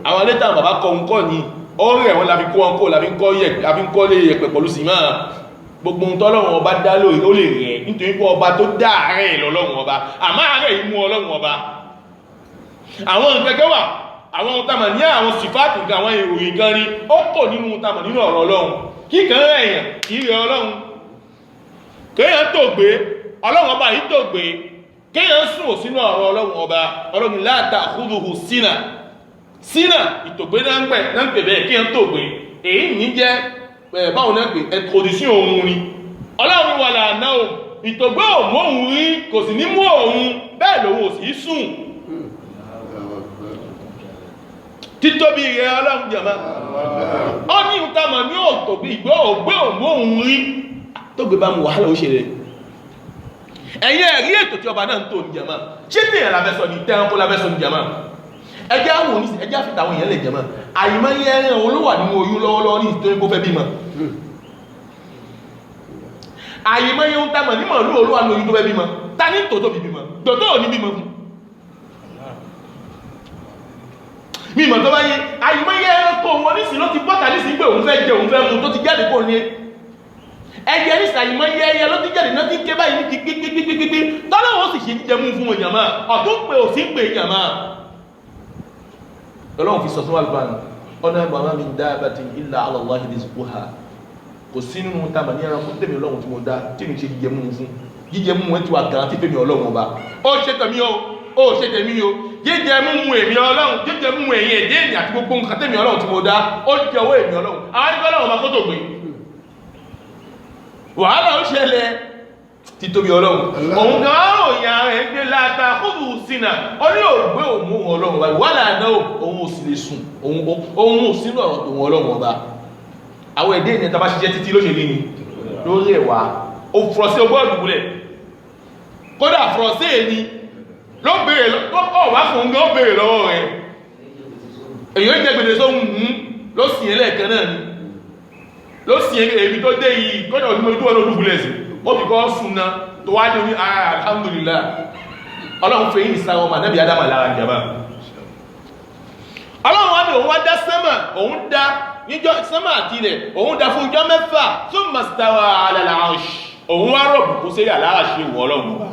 àwọn lẹ́tà bàbá kọ ń kọ́ ní ọ̀rẹ́ ẹ̀wọ̀n la fi kọ́ wọn kó la fi ń kọ́ lé yẹ̀pẹ̀ pẹ̀lú sí máa gbogbo ohun tọ́lọ́run ọba dá lórí ó lè rẹ̀ nítorí pé ọba tó dá àárẹ̀ lọ́lọ́run ọba àmọ́ àárẹ̀ yìí mú ọlọ́run ọba àwọn nǹkan kan wà àwọn ohun tamà ní àwọn sífàtì nǹkan àwọn ìròyìn kan ní ó pọ̀ nínú ohun tamà nínú ọ̀rọ̀ ọlọ́run kíkan rẹ̀ èèyàn kì í rẹ̀ ọlọ́run kéèyàn tó gbé ọlọ́run ọba yìí tó gbé kéèyàn sùn ò sínú ọ̀rọ̀ ọlọ́run ọba ọlọ́run la ta'khudhuhu sínà ìtògbé náà ń pè bẹ́ẹ̀ kéèyàn tó gbé èyí ní jẹ́ báwọn náà pè introduction ohun rí ọlọ́run wà láàánà o ìtògbé òmú òun rí kò sì ní mú òun bẹ́ẹ̀ lòun ò sì sùn títóbi rẹ̀ ọlọ́run jẹ̀má ó ní ìtàmà ní òtògbé ìgbé ògbé òmú òun rí tó gbé bá mú wàhálà ó ṣe rẹ̀ ẹ̀yẹ ẹ̀rí ètò tí ọba náà ń tó ní jẹ̀má ṣé tí èèyàn lábẹ́sọ ní tẹ́ránkó lábẹ́sọ ní jẹ̀má ẹjẹ́ àwọn oníṣẹ́ ẹjẹ́ àfitàwọn èèyàn lè jẹ̀má àìmọye ẹran olówà nínú oyún lọ́wọ́lọ́wọ́ ní ìtòrí kó fẹ́ bímọ àìmọye ń tamọ̀ ní màálù olówà ní oyún tó fẹ́ bímọ ta ní tòótọ́ bí bímọ tòótọ́ ò ní bímọ fún mímọ̀ tó bá yé àìmọye ẹranko wọn nísìn ló ti bọ́ta nísìn pé òun fẹ́ jẹ òun fẹ́ mu tó ti jáde kó ní ẹgbẹ́ nísìn àìmọye ẹyẹ ló ti jáde náà ti ké báyìí ní ti gbígbígbígbígbí tọ́lọ́wọ́ sì ṣe jíjẹ mú fún èèyàn máa ọ̀tún pé ò sí pé èèyàn máa ọlọ́run fi sọ fún alùpàá ọ̀nà màmá mi dá abàtì illa ala Allahi rizquha kò sí nínú tamà ní ẹranko tèmi ọlọ́run tí mo dá tí mi ṣe jíjẹ mú fún jíjẹ mú wọn ti wà gàrà tí fèmi ọlọ́run ọba ó ṣe tèmi ó ṣe tèmi o jíjẹ mú èmi ọlọ́run jíjẹ mú èyí èdè èyí àti gbogbo nǹkan tèmi ọlọ́run tí mo dá ó jẹ owó èmi ọlọ́run àwọn ẹgbẹ́ ọlọ́run ọba kó tó gbé wàhálà ó ṣẹlẹ̀ títóbi ọlọ́run òun gan àròyìn ààrẹ ń gbé láta kúrò sínà ó ní ògbé òmú ọlọ́run ọba wà láàdá òun ò sì lè sùn òun ò sínú ọ̀rọ̀ tòun ọlọ́run ọba àwọn èdè ènìyàn tàbá ṣiṣẹ́ títí lóṣèlú ni lórí ẹ̀wà ó fọ́sí ọgbọ́n ìgbùlẹ̀ kódà fọ́sí èní ló bèèrè ọ̀wá fún un ó bèèrè lọ́wọ́ rẹ̀ èyí jẹ́ gbèdè sóhun ló sì ẹlẹ́ẹ̀kan náà ni ló sì èmi tó dé yìí kódà ọdún ojú ọ̀nà olúgbùlẹ̀ sí ó fi kọ́ súnna tó wá ní alhamdulillah ọlọ́run fẹ́ yìí sáwọn ọmọ anábì adama lára jẹba ọlọ́run wá ní òun wá dá sánmà òun dá níjọ́ sánmà àti ilẹ̀ òun dá fún ìjọ́ mẹ́fà thumma stawa ala al-arsh òun wá rọ̀bù kó sí àlára ṣe wọ́ ọlọ́run wá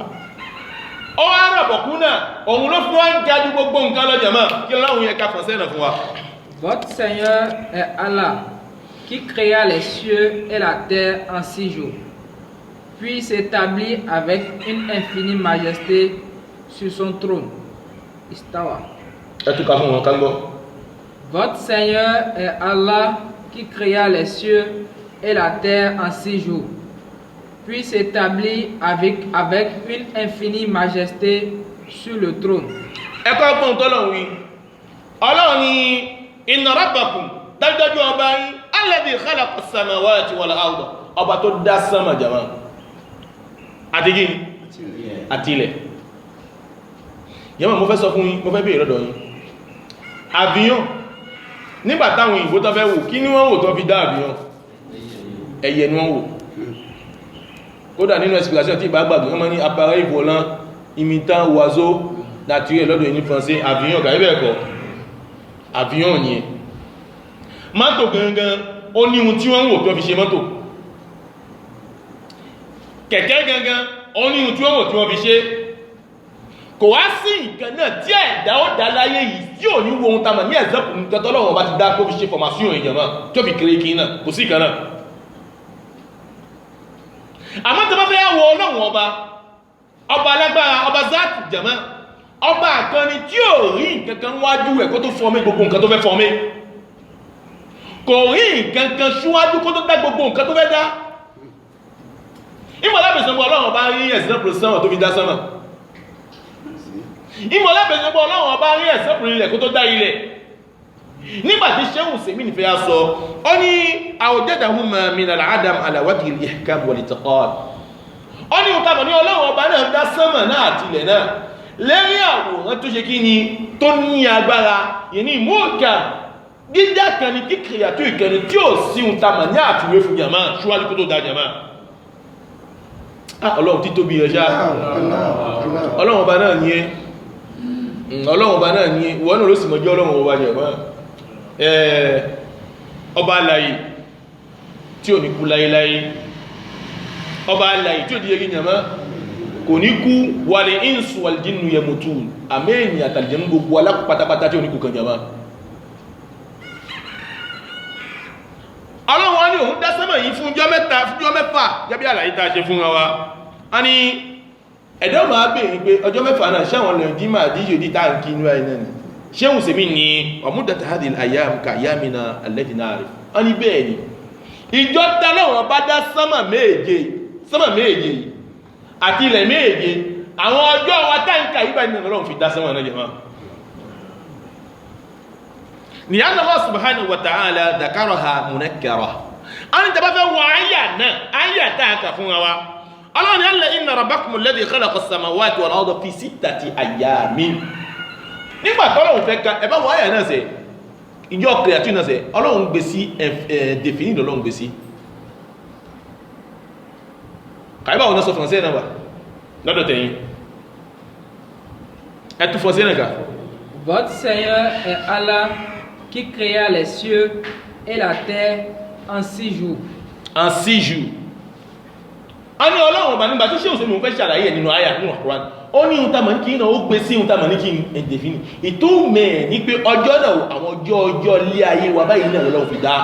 ó wá rọ̀bọ̀kú náà òun ló fún wá ń gájú gbogbo nǹkan lọ́jọ́ mọ́ kí ọlọ́run yẹ ká fọ́ sẹ́nà fún wa. Votre Seigneur est Allah qui créa les cieux et la terre en 6 jours puis s'établit avec une infinie majesté sur son trône. Istawa. Votre Seigneur est Allah qui créa les cieux et la terre en 6 jours, puis s'établit avec une infinie majesté sur le trône. Inna rabbakum dájúdájú ọba yín alladhi khalaqa as-samawati wal arda ọba tó dá sánmà jama àti gíní àti ilẹ̀ yẹmọ̀ mo fẹ́ sọ fún yín mo fẹ́ bèèrè lọ́dọ̀ yín avion nígbà táwọn ìbò tó fẹ́ wò kí ní wọ́n wò tó fi dá avion ẹyẹ ni wọ́n wò kódà nínú explication tí ìbá gbàgbé wọ́n mọ́ ní appareil volant imitant oiseau naturel lọ́dọ̀ ní français avion kàí bẹ́ẹ̀ kọ́ avion ni mọ́tò gangan ó ní ohun tí wọ́n ń wò tó fi ṣe mọ́tò kẹ̀kẹ́ gangan ó ní ohun tí wọ́n wò tí wọ́n fi ṣe kò wá sí nǹkan náà tí ẹ̀dá ó dá láyé yìí tí ò ní wo ohun tamà ní ẹ̀zẹ́pù nǹkan tọ́lọ́wọ́ bá ti dá tó fi ṣe formation ìjọba tó fi kéré kí náà kò sí ìkan náà àmọ́ tó bá fẹ́ wọ ọlọ́run ọba alágbára ọba záàtì jàmá ọba àkànni tí ò rí nǹkankan wájú ẹ̀ kó tó fọ́mé gbogbo nǹkan tó fẹ́ fọ́mé kò rí nǹkankan ṣúwájú kó tó dá gbogbo nǹkan tó fẹ́ dá ìmọ̀lábẹ̀sọ̀gbọ̀ ọlọ́run ọba rí ẹ̀sẹ̀pùrù sánmà tó fi dá sánmà ìmọ̀lábẹ̀sọ̀gbọ̀ ọlọ́run ọba rí ẹ̀sẹ̀pùrù ilẹ̀ kó tó dá ilẹ̀ nígbàtí sẹ́hùn sèmí nífẹ́ ya sọ ó ní awjadahuma min al-adam ala wajhi al-ihkam wal-i'tiqad ó ní ìtàbọ̀ ní ọlọ́run ọba náà dá sánmà náà àti ilẹ̀ náà lẹ́rí àwòrán tó ṣe kí ni tó ní agbára yìí ní mọ́ọ̀kà dídá kan ní kí créature kan ní tí ò sí ohun tá mà ní àfiwé fún jàmá ṣíwájú kó tó dá jàmá ọlọ́run tí tóbi rẹ̀ ṣá ọlọ́run ọba náà ní ẹ́ ọlọ́run ọba náà ní ẹ́ ìwọ́n náà ló sì mọ̀ jẹ́ ọlọ́run ọba jàmá ọba alààyè tí ò ní kú láyéláyé ọba alààyè tí ò di yẹgi jàmá kò ní kú wal insu wal jinnu yamutun àmẹ́yìn àtàlìjẹ́ gbogbo alápátápátá tí ò ní kú kan jàmá ọlọ́run wá ní òun dá sánmà yìí fún ọjọ́ mẹ́ta fún ọjọ́ mẹ́fà gẹ́bí àlàyé tá a ṣe fún wa a ní ẹ̀dọ́ máa bèèrè pé ọjọ́ mẹ́fà náà ṣáwọn lè dí máa díjò dí táǹkì inú ẹ̀nà ni ṣéhùn sí mi ní ọmúdàtà hadil ayyam ka yamina alladina rẹ̀ a ní bẹ́ẹ̀ ni ìjọ tánàwọ̀n bá dá sánmà méje àti ilẹ̀ méje àwọn ọjọ́ wa táǹkà yíba ní ọlọ́run fi dá sánmà náà jẹ́ máa ni Allah subhanahu wa ta'ala dakaraha munakkara ani taba fẹ́ wo aya náà aya ta ka fún wa Allah ni alla inna rabbakum alladhi khalaqa as-samawati wal arda fi sittati ayyamin nígbà t'Ọlọ́hun fẹ́ ka ẹ bá wo aya náà ṣe ìjọ creature náà ṣe Ọlọ́hun gbé sí défini l'Ọlọ́hun gbé sí kai ba wona sọ français náà ba lọ́dọ̀ tẹ̀yin ẹ tú français náà ka Votre Seigneur est Allah qui créa les cieux et la terre en 6 jours. En 6 jours. A ní Ọlọ́run ọba nígbà tí ṣe òsèmí òun fẹ́ ṣàlàyé ẹ̀ nínú àyà nínú Al-Qur'an. Ó ní ohun tàmà ní kí náà ó gbé sí ohun tàmà ní kí n defini. Ìtumọ̀ ní pé ọjọ́ náà àwọn ọjọ́ ilé ayé wa báyìí náà lọ́wọ́ fi dá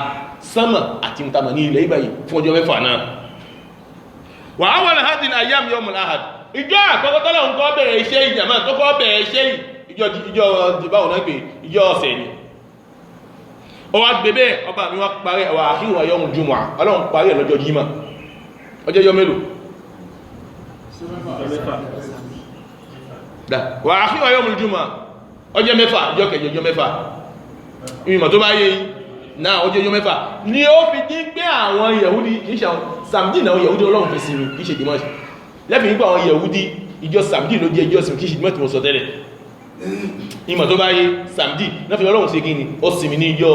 sánmà àti ohun tàmà ní ilẹ̀ ìbáyìí fún ọjọ́ mẹ́fà náà. Wa awwal hadhihi al-ayyam yawm al-ahad. Ìjọ àkọ́kọ́ tọ́lọ́run kọ́ bẹ̀rẹ̀ iṣẹ́ ìjàmá tó kọ́ bẹ̀rẹ̀ iṣẹ́ ìjọ ìbáwọn náà pé ìjọ ọ̀sẹ̀ ni. Ó wá gbé bẹ́ẹ̀ ọba mi wá parí ẹwà àkíwà yawmul jumu'ah Ọlọ́run parí ẹ̀ lọ́jọ́ jímọ̀ ọjọ́ yọ mélòó wà àkíwà yawmul jumu'ah ọjọ́ mẹ́fà ọjọ́ kẹjọ ọjọ́ mẹ́fà ìmọ̀ tó bá yé náà ọjọ́ yọ mẹ́fà ni ó fi dín pé àwọn Yahudi kìí ṣe àwọn Samedi náà Yahudi Ọlọ́run fi sinmi kìí ṣe Dimash lẹ́fì nípa àwọn Yahudi ìjọ Samedi ló jẹ́ ìjọ sinmi kìí ṣe Dimash tí mo sọ tẹ́lẹ̀ ìmọ̀ tó bá yé Samedi náà fi Ọlọ́run ṣe kí ni ó sinmi ní ìjọ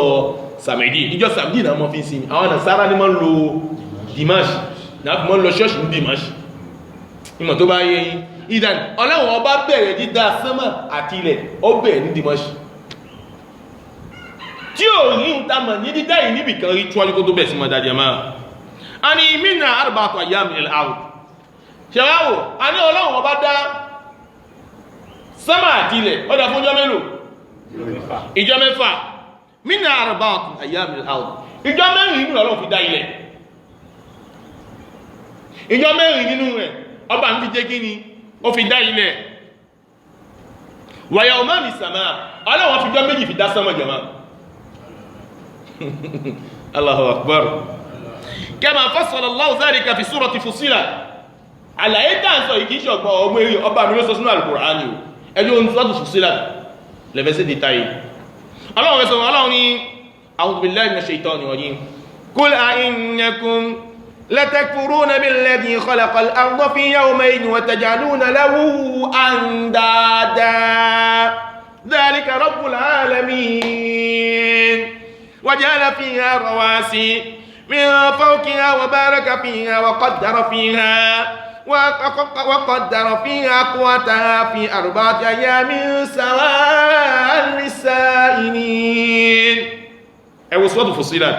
Samedi ìjọ Samedi náà mọ́ fi sinmi àwọn Nasara ní mọ́ lo Dimash náà fi mọ́ lọ ṣọ́ọ̀ṣì ní Dimash ìmọ̀ tó bá yé ìdán Ọlọ́run ọba bẹ̀rẹ̀ dídá sánmà àti ilẹ̀ ó bẹ̀rẹ̀ ní Dimash tí ò rí ń tamọ̀ ní dídá yìí níbì kan rí tíwájú kó tó bẹ̀ sí mọ́ dájẹ́ máa a ní minna arba'atu ayyamin al-ard ṣẹ̀wáwò a ní Ọlọ́run ọba dá sánmà àti ilẹ̀ ó dá fún ọjọ́ mélòó ìjọ mẹ́fà minna arba'atu ayyamin al-ard ìjọ mẹ́rin nínú Ọlọ́run fi dá ilẹ̀ ìjọ mẹ́rin nínú rẹ̀ ọba ń fi jẹ́ kí ni ó fi dá ilẹ̀ wa yawmani as-samaa Ọlọ́run fi jọ méjì fi dá sánmà jàmá Allahu akbar kama fassala Allahu dhalika fi surati Fussilat àlàyé tá ń sọ ìkíṣẹ́ ọgbọ̀n ọmọ eré ọba mi ló sọ sínú Al-Qur'ani ẹjọ́ ohun sọ́tù Fussilat lẹ́fẹ́sẹ̀ détaillé Ọlọ́run ẹ̀sọ̀ Ọlọ́run ní a'udhu billahi minash shaitani rajim qul a'innakum latakfuruna billadhi khalaqal arda fi yawmayn wa taj'aluna lahu andada dhalika rabbul alamin وجعل فيها رواسي من فوقها وبارك فيها وقدر فيها أقواتها في 4 أيام سواء للسائلين ẹwọ sọ́tù Fussilat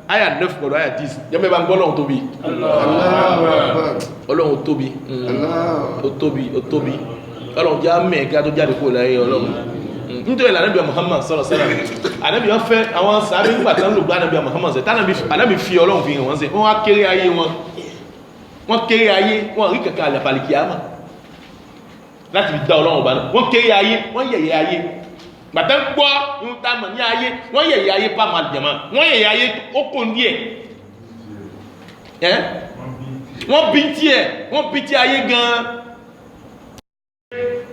àyà 9 pẹ̀lú àyà 10 jẹ́mẹ́ bá ń gbọ́ Ọlọ́run tóbi Ọlọ́run tóbi Ọlọ́run já mẹ́ẹ̀ká tó jáde kó láyé Ọlọ́run nítorí Ànábì Muhammad sallallahu alaihi wasallam Ànábì wọ́n fẹ́ àwọn sàábé nígbà tán lò gbá Ànábì Muhammad sẹ Ànábì fi Ọlọ́run fi hàn wọ́n sẹ wọ́n wá kéré ayé wọ́n kéré ayé wọ́n rí kẹ̀kẹ́ àlàfàlìkì àmà láti fi dá Ọlọ́run bá náà wọ́n kéré ayé wọ́n yẹ̀yẹ̀ ayé gbàtẹ́ gbọ́ ń ta mọ̀ ní ayé wọ́n yẹ̀yẹ̀ ayé pàmò àjẹmọ́ wọ́n yẹ̀yẹ̀ ayé ó kò ní ẹ̀ wọ́n bí tí ayé gan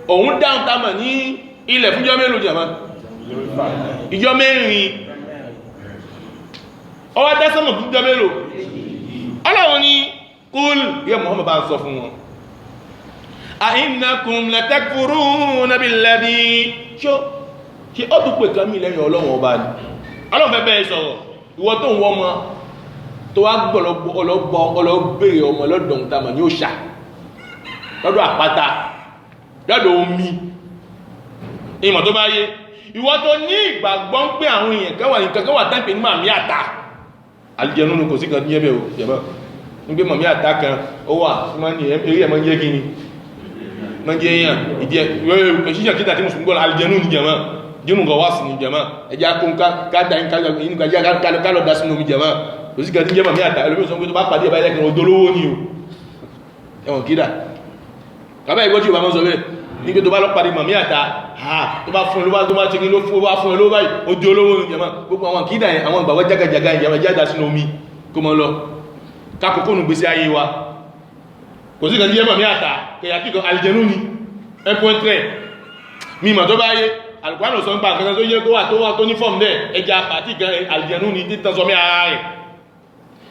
òun dáhùn ta mọ̀ ní ilẹ̀ fúnjọ́ mélòó jàmá ìjọ mẹ́rin ọwá dásánmà fúnjọ́ mélòó Ọlọ́run ní kúl yẹ Muhammad bá ń sọ fún wọn a'innakum latakfuruna billadhi ṣe ó tún pè kan mí lẹ́yìn Ọlọ́run ọba ni ọlọ́fẹ́ bẹ́ẹ̀ sọ̀rọ̀ ìwọ tó ń wọ́ ọmọ tó wá ọlọ́bẹ̀rẹ̀ ọmọ lọ́dọ̀ ń tamọ̀ ní òṣà lọ́dọ̀ àpáta lọ́dọ̀ omi ìmọ̀ tó bá yé ìwọ tó ní ìgbàgbọ́ ń pé àwọn èèyàn kan wà tẹ́ǹpẹ̀ ní màmí àta àlùjànnú ní kò sí kan ní ẹbẹ̀ ò jẹ̀mọ́ ń gbé màmí àta kan ó wà eré ẹ̀mọ́ jẹ́ gíní mọ́ jẹ́ èèyàn ìdí ẹ̀ṣíṣàn kíta tí mùsùlùmí gbọ́nà àlùjànnú ní jẹ̀mọ́ jẹ́mù gọ̀ wá sí ní jẹ̀mọ́ ẹjá kún kálọ̀ dá sínú omi jẹ̀mọ́ kò sí kan ní jẹ́ màmí àta ẹlòmí sọ pé tó bá pàdé ẹ̀bá ẹlẹ́kẹ̀ẹ́ odolówó ní o ẹwọ̀n kídà kàbá ìgbọ́ tí ó bá mọ́ sọ bẹ́ẹ̀ ní pé tó bá lọ pàdé màmí àta tó bá fún ẹlówá tó bá ṣe kí ló fún ẹlówá báyìí ojú olówó ní jẹ̀mọ́ gbogbo àwọn kídà yẹn àwọn ìgbàwọ́ jágajàga ìjẹ̀mọ́ jáda sínú omi kó mọ́ lọ kákòókò nù gbèsè ayé wa kò sí kan jẹ́ màmí àta kẹyà kíkọ àlùjànnú ni ẹkùntrẹ̀ mímọ̀ tó bá yé alùpàánù sọ ń pa nǹkan tó yẹ tó wà tó ní fọ́ọ̀mù bẹ́ẹ̀ ẹja pàtí gan àlùjànnú ni títàn sọmí ara rẹ̀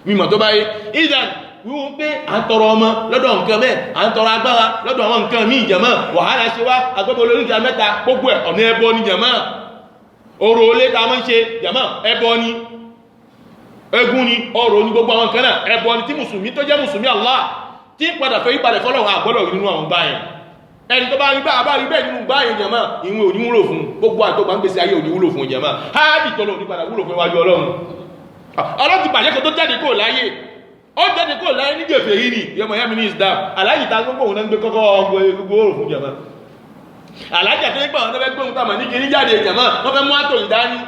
mímọ̀ tó bá yé ìdàn wíwọ́n pé à ń tọrọ ọmọ lọ́dọ̀ nǹkan bẹ́ẹ̀ à ń tọrọ agbára lọ́dọ̀ àwọn nǹkan míì jẹ̀mọ́ wàhálà ṣe wá agbẹ́bọ̀ olóríjà mẹ́ta gbogbo ẹ̀ ọ̀nà ẹbọ ni jẹ̀mọ́ orò olé ta mọ́ ń ṣe jẹ̀mọ́ ẹbọ ni egun ni ọrọ̀ ní gbogbo àwọn nǹkan náà ẹbọ ni tí mùsùlùmí tó jẹ́ mùsùlùmí Allah tí ń padà fẹ́ ìpalẹ̀ fọ́lọ́wọ́ àgbọ́dọ̀ nínú àwọn gbáyẹn ẹni tó bá rí bá àbá rí bẹ́ẹ̀ nínú gbáyẹn jẹ̀mọ́ ìwọ̀n oníwúlò fún gbogbo àtọ́gbà ń gbèsè ayé oníwúlò fún jẹ̀mọ́ háàdì tọ́lọ̀ onípadà wúlò fún iwájú ọlọ́run ọlọ́run ti bàjẹ́ kó tó jáde kó láyé ó jáde kó láyé ní gẹ̀fẹ̀ yìí ni yọmọ yá mi ní islam aláyì ta gbogbo òun náà ń gbé kọ́kọ́ gbogbo òrùn fún jẹ̀mọ́ alájà tó ń gbà wọn tó fẹ́ gbóhun tàmà ní kiri jáde jẹ̀mọ́ wọ́n fẹ́ mú àtò ìdání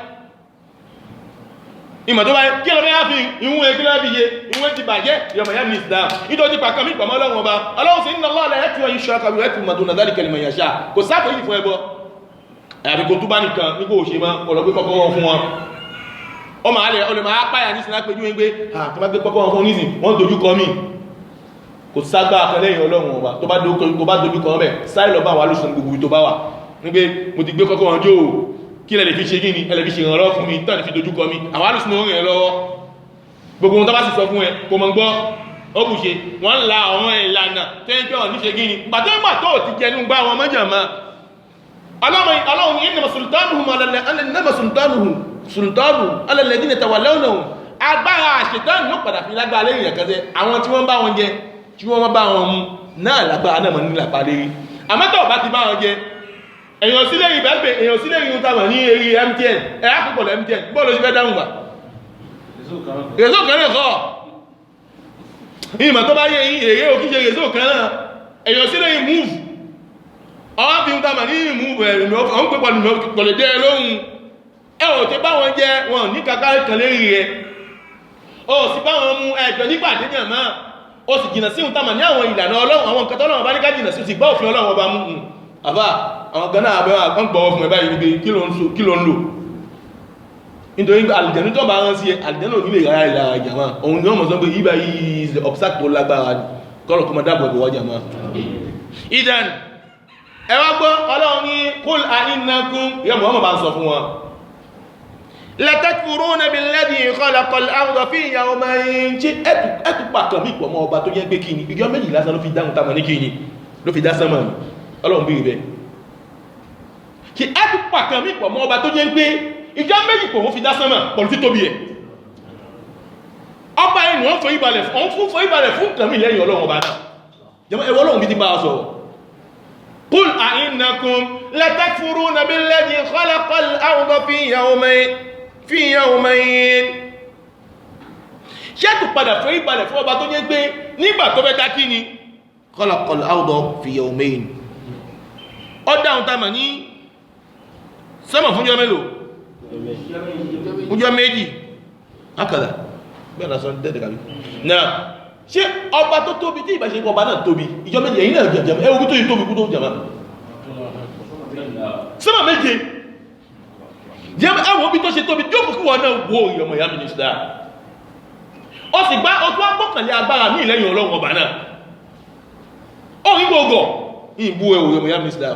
ìmọ̀ tó báyé kí lọ fẹ́ fi ìwọ̀n ẹgbẹ́ lọ́bí yé ìwọ̀n ti bàjẹ́ yọmọ yá mi islam nítorí pàkà mí pàmọ́ ọlọ́run ọba ọlọ́run sí nínú ọlọ́ọ̀lẹ́ ẹ̀tù wọn iṣẹ́ ọkà rẹ̀ ẹ̀tù mọ̀tò nàdálì kẹlìmọ̀ yàṣà kò sáfẹ́ yìí fún ẹbọ àbíkò tó bá nìkan nígbò òṣè mọ́ ọlọ́gbé kọ́kọ́ wọn fún wọn ọmọ alẹ́ olùmọ̀ apáyà ní sinapé ní wípé tó bá gbé kọ́kọ́ wọn fún nísìn wọ́n dojú kọ mí kò ságbá akẹlẹ́yìn ọlọ́run ọba tó bá dojú kọ mẹ́ sáì lọ bá wà lóṣùn gbogbo tó bá wà nígbé mo ti gbé kọ́kọ́ wọn jó kí lẹ́lẹ̀ fi ṣe gíní ẹlẹ́ fi ṣe ìrànlọ́ fún mi tán fi dojú kọ mi àwọn alùsùn orin ẹ̀ lọ́wọ́ gbogbo wọn tó bá sì sọ fún ẹ kò mọ̀ gbọ́ ó bù ṣe wọ́n ń la àwọn ìlànà tó ń pẹ́ ọ̀ níṣe gíní pàtó ìgbà tó ti jẹnu gbá wọn mọ́jà mọ́ ọlọ́run innama sultanuhu ala alladhina tawallawnahu agbára àṣetánù ló padà fi lágbára lẹ́yìn ẹ̀kẹ́sẹ́ àwọn tí wọ́n bá wọn jẹ tí wọ́n bá wọn mú náà lágbára náà mọ̀ nílà parí àmọ́tọ̀ bá ti bá wọn jẹ èyàn sílẹ̀ ìbẹ́gbẹ̀ èyàn sílẹ̀ ìyún tàbà ní eré MTN ẹ̀yà púpọ̀lọ̀ MTN bọ́ọ̀lù sí fẹ́ dáhùn gbà èso kan náà kọ́ ìmọ̀ tó bá yẹ èrè òkíṣe èso kan náà èyàn sílẹ̀ ìmúùfù ọwá fi ń tàbà ní ìmúùfù ẹ̀rùn ọ̀n pẹ́ pọ̀lẹ̀ jẹ́ lóhun ẹ̀wọ̀ tí bá wọn jẹ́ wọn ní kàkà kan lérí rẹ̀ ó sì bá wọn mú ẹjọ́ nígbà déjẹ̀ máa ó sì jìnà sí ìtàmà ní àwọn ìlànà ọlọ́run àwọn nǹkan tọ́lọ́run bá ní ká jìnà sí ti gbá òfin ọlọ́run ọba mú àbá àwọn gan náà àbẹ́wà kan gbọ́wọ́ fún ẹbá ìrìnbí kí ló ń lò nítorí àlìjẹ̀nú tó bá rán sí àlìjẹ̀nú ò nílè rárá ìlàrá ìjàmá òun ni wọ́n mọ̀ sọ pé yíba yìí is the obstacle tó lágbára kọ́lọ̀ kọmọ dábọ̀ ìbọ̀wọ́ jàmá ìdán ẹwà gbọ́ ọlọ́run ní kúl àìnàkún yọmọ̀ ọmọ bá ń sọ fún wọn latakfuruna billadhi khalaqal arda fi yawmayn tí ẹtù pàkàn mí pọ̀ mọ́ ọba tó yẹ́ gbé kíni ìjọ méjì lásán ló fi dáhùn tamọ̀ ní kíni ló fi dá sánmà ní ọlọ́run bí rẹ̀ kí ẹtù pàkàn mí pọ̀ mọ́ ọba tó yẹ́ gbé ìjọ méjì pọ̀ wọ́n fi dá sánmà pọ̀lú títóbi ẹ̀ ọba ẹni wọ́n fọ́ ìbàlẹ̀ fún kàmí lẹ́yìn ọlọ́run ọba náà jẹ́mọ́ ẹwọ́ ọlọ́run bí ti bá a sọ̀rọ̀ qul a'innakum latakfuruna billadhi khalaqal arda fi yawmayn ṣẹ́tù padà fẹ́ ìbàlẹ̀ fún ọba tó jẹ́ pé nígbà tó fẹ́ dákí ni khalaqal arda fi yawmayn ọdáhùn tàmà ní sẹ́mọ̀ fúnjọ́ mélòó fúnjọ́ méjì akàdà bẹ́ẹ̀ lásán dẹ́dẹ̀ kàbí náà ṣe ọba tó tóbi tí ìbáṣe ọba náà tóbi ìjọ méjì ẹ̀yìn náà jẹ̀mọ́ ẹwọ́ tó yí tóbi kú tó jẹ̀mọ́ sẹ́mọ̀ méje ẹwọ́ bí tó ṣe tóbi jókòó kí wọ́n náà wo ìyọmọ̀ ìyá mínísítà ó sì gbá ọtún agbọ́kànlé agbára ní ìlẹ́yìn ọlọ́run ọba náà ó rí gbogbo ìbú ẹwọ̀ ìyọmọ̀ ìyá mínísítà